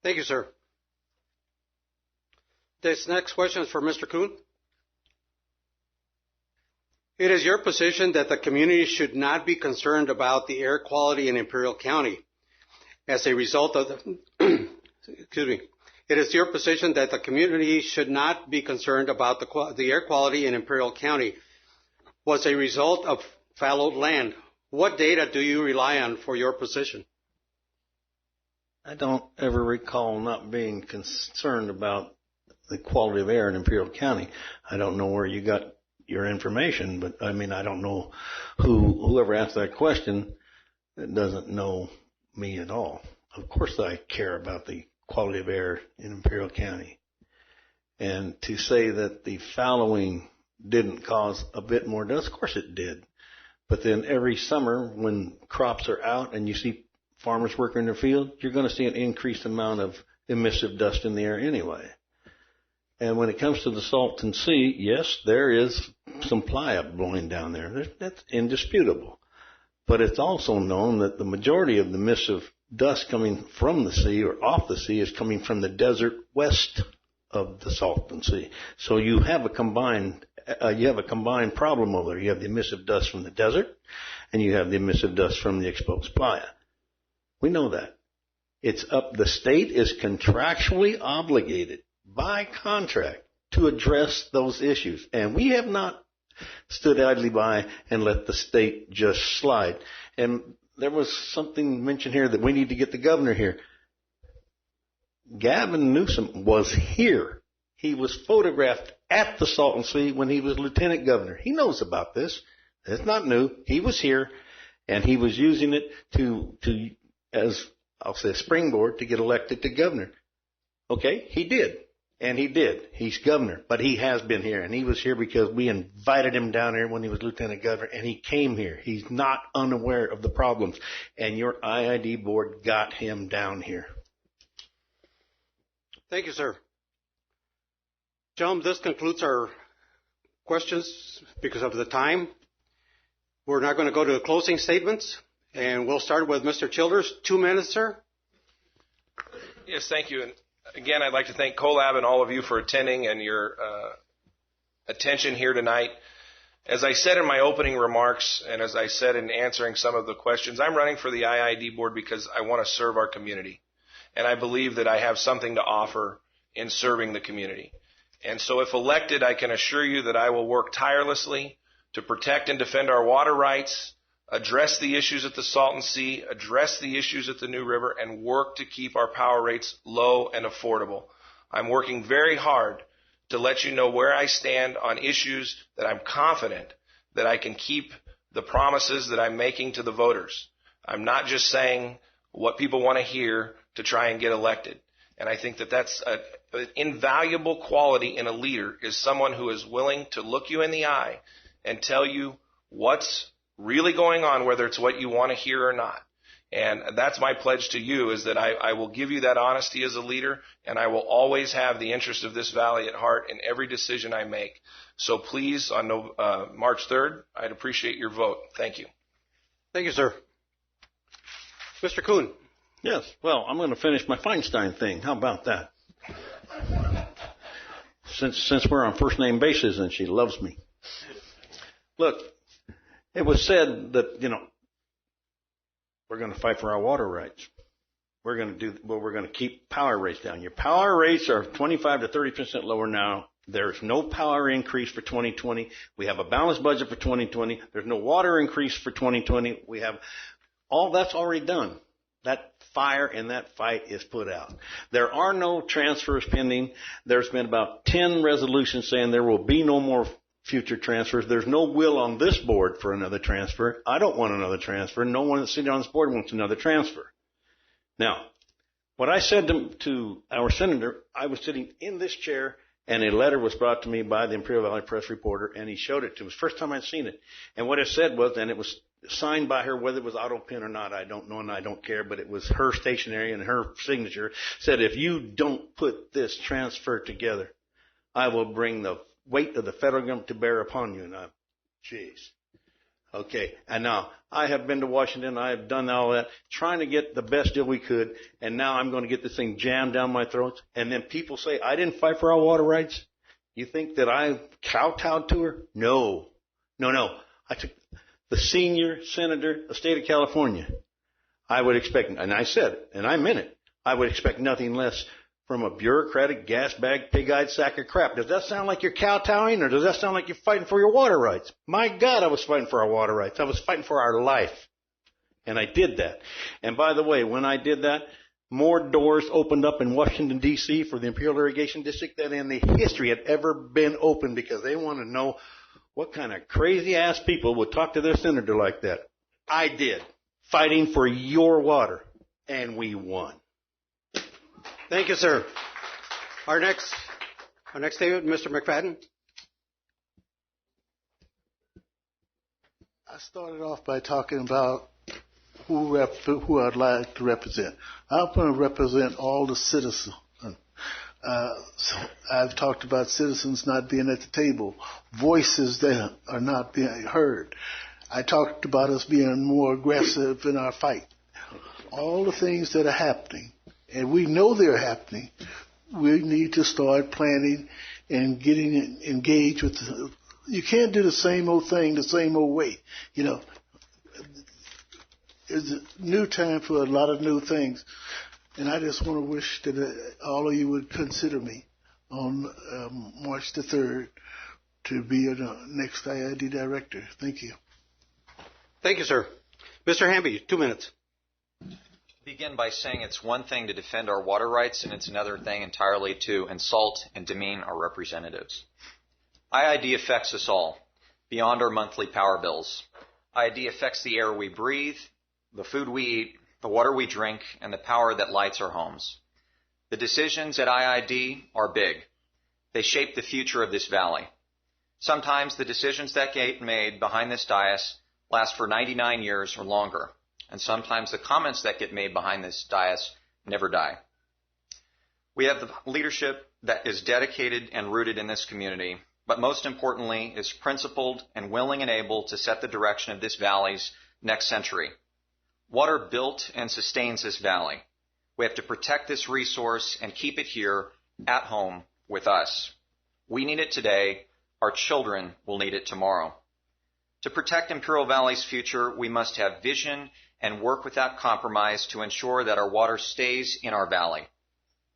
Speaker 2: Thank you, sir. This next question is for Mr. Kuhn. It is your position that the community should not be concerned about the air quality in Imperial County. as a result of the, excuse me, it is your position that the community should not be concerned about the air quality in Imperial County was a result of fallowed land. What data do you rely on for your position?
Speaker 5: I don't ever recall not being concerned about the quality of air in Imperial County. I don't know where you got your information, but I mean, I don't know whoever asked that question doesn't know me at all. Of course I care about the quality of air in Imperial County. And to say that the fallowing didn't cause a bit more dust, of course it did. But then every summer when crops are out and you see farmers working in their field, you're going to see an increased amount of emissive dust in the air anyway. And when it comes to the Salton Sea, yes, there is some playa blowing down there. That's indisputable. But it's also known that the majority of the emissive dust coming from the sea or off the sea is coming from the desert west of the Salton Sea. So you have a combined problem over there. You have the emissive dust from the desert, and you have the emissive dust from the exposed playa. We know that. It's up. The state is contractually obligated by contract to address those issues, and we have not stood idly by and let the state just slide. And there was something mentioned here that we need to get the governor here. Gavin Newsom was here. He was photographed at the Salton Sea when he was lieutenant governor. He knows about this. It's not new. He was here, and he was using it to as I'll say a springboard to get elected to governor. Okay, he did. And he did. He's governor, but he has been here, and he was here because we invited him down here when he was lieutenant governor, and he came here. He's not unaware of the problems, and your IID board got him down here.
Speaker 2: Thank you, sir. Gentlemen, this concludes our questions because of the time. We're now going to go to closing statements, and we'll start with Mr. Childers. 2 minutes, sir.
Speaker 6: Yes, thank you. And again, I'd like to thank COLAB and all of you for attending and your attention here tonight. As I said in my opening remarks, and as I said in answering some of the questions, I'm running for the IID board because I want to serve our community. And I believe that I have something to offer in serving the community. And so if elected, I can assure you that I will work tirelessly to protect and defend our water rights, address the issues at the Salton Sea, address the issues at the New River, and work to keep our power rates low and affordable. I'm working very hard to let you know where I stand on issues that I'm confident that I can keep the promises that I'm making to the voters. I'm not just saying what people want to hear to try and get elected. And I think that that's an invaluable quality in a leader, is someone who is willing to look you in the eye and tell you what's really going on, whether it's what you want to hear or not. And that's my pledge to you, is that I will give you that honesty as a leader, and I will always have the interest of this valley at heart in every decision I make. So please, on March 3rd, I'd appreciate your vote. Thank you.
Speaker 2: Thank you, sir. Mr. Kuhn.
Speaker 5: Yes, well, I'm going to finish my Feinstein thing. How about that? Since we're on first name basis and she loves me. Look, it was said that, we're going to fight for our water rights. We're going to keep power rates down. Your power rates are 25 to 30% lower now. There's no power increase for 2020. We have a balanced budget for 2020. There's no water increase for 2020. We have all that's already done. That fire and that fight is put out. There are no transfers pending. There's been about 10 resolutions saying there will be no more future transfers. There's no will on this board for another transfer. I don't want another transfer. No one that's sitting on this board wants another transfer. Now, what I said to our senator, I was sitting in this chair, and a letter was brought to me by the Imperial Valley Press reporter, and he showed it to me. It was the first time I'd seen it. And what it said was, and it was signed by her, whether it was auto pen or not, I don't know and I don't care, but it was her stationery and her signature, said, if you don't put this transfer together, I will bring the weight of the federal government to bear upon you. And I'm, geez. Okay, and now I have been to Washington, I have done all that, trying to get the best deal we could, and now I'm going to get this thing jammed down my throat, and then people say, I didn't fight for our water rights? You think that I kowtowed to her? No. I took the senior senator of the state of California. I would expect, and I said it, and I meant it, I would expect nothing less from a bureaucratic, gas-bagged, pig-eyed sack of crap. Does that sound like you're kowtowing, or does that sound like you're fighting for your water rights? My God, I was fighting for our water rights. I was fighting for our life. And I did that. And by the way, when I did that, more doors opened up in Washington, D.C. for the Imperial Irrigation District than in the history had ever been opened, because they want to know what kind of crazy-ass people would talk to their senator like that. I did. Fighting for your water. And we won.
Speaker 2: Thank you, sir. Our next statement, Mr. McFadden.
Speaker 4: I started off by talking about who I'd like to represent. I'm going to represent all the citizens. So I've talked about citizens not being at the table, voices that are not being heard. I talked about us being more aggressive in our fight. All the things that are happening, and we know they're happening, we need to start planning and getting engaged with. You can't do the same old thing the same old way. You know, it's a new time for a lot of new things. And I just want to wish that all of you would consider me on March the 3rd to be the next IID director. Thank you.
Speaker 2: Thank you, sir. Mr. Hamby, 2 minutes.
Speaker 3: Begin by saying it's one thing to defend our water rights, and it's another thing entirely to insult and demean our representatives. IID affects us all, beyond our monthly power bills. IID affects the air we breathe, the food we eat, the water we drink, and the power that lights our homes. The decisions at IID are big. They shape the future of this valley. Sometimes the decisions that get made behind this dais last for 99 years or longer. And sometimes the comments that get made behind this dais never die. We have the leadership that is dedicated and rooted in this community, but most importantly is principled and willing and able to set the direction of this valley's next century. Water built and sustains this valley. We have to protect this resource and keep it here at home with us. We need it today. Our children will need it tomorrow. To protect Imperial Valley's future, we must have vision and work without compromise to ensure that our water stays in our valley.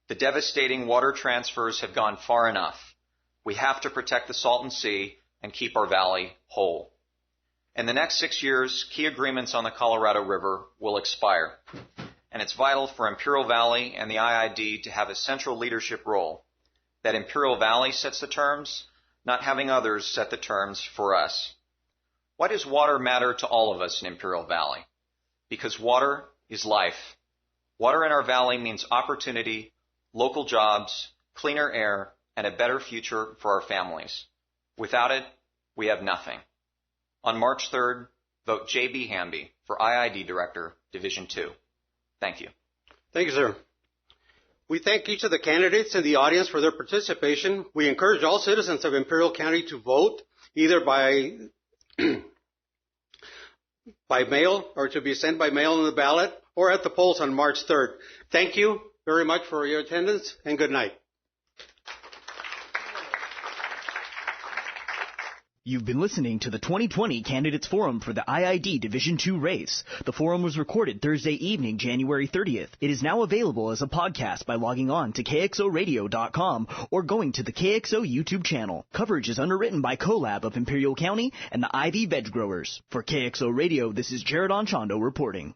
Speaker 3: The devastating water transfers have gone far enough. We have to protect the Salton Sea and keep our valley whole. In the next 6 years, key agreements on the Colorado River will expire, and it's vital for Imperial Valley and the IID to have a central leadership role. That Imperial Valley sets the terms, not having others set the terms for us. Why does water matter to all of us in Imperial Valley? Because water is life. Water in our valley means opportunity, local jobs, cleaner air, and a better future for our families. Without it, we have nothing. On March 3rd, vote J.B. Hamby for IID Director, Division 2. Thank you.
Speaker 2: Thank you, sir. We thank each of the candidates in the audience for their participation. We encourage all citizens of Imperial County to vote either by mail or to be sent by mail in the ballot or at the polls on March 3rd. Thank you very much for your attendance and good night.
Speaker 1: You've been listening to the 2020 Candidates Forum for the IID Division II race. The forum was recorded Thursday evening, January 30th. It is now available as a podcast by logging on to KXORadio.com or going to the KXO YouTube channel. Coverage is underwritten by COLAB of Imperial County and the Ivy Veg Growers. For KXO Radio, this is Jared Anchondo reporting.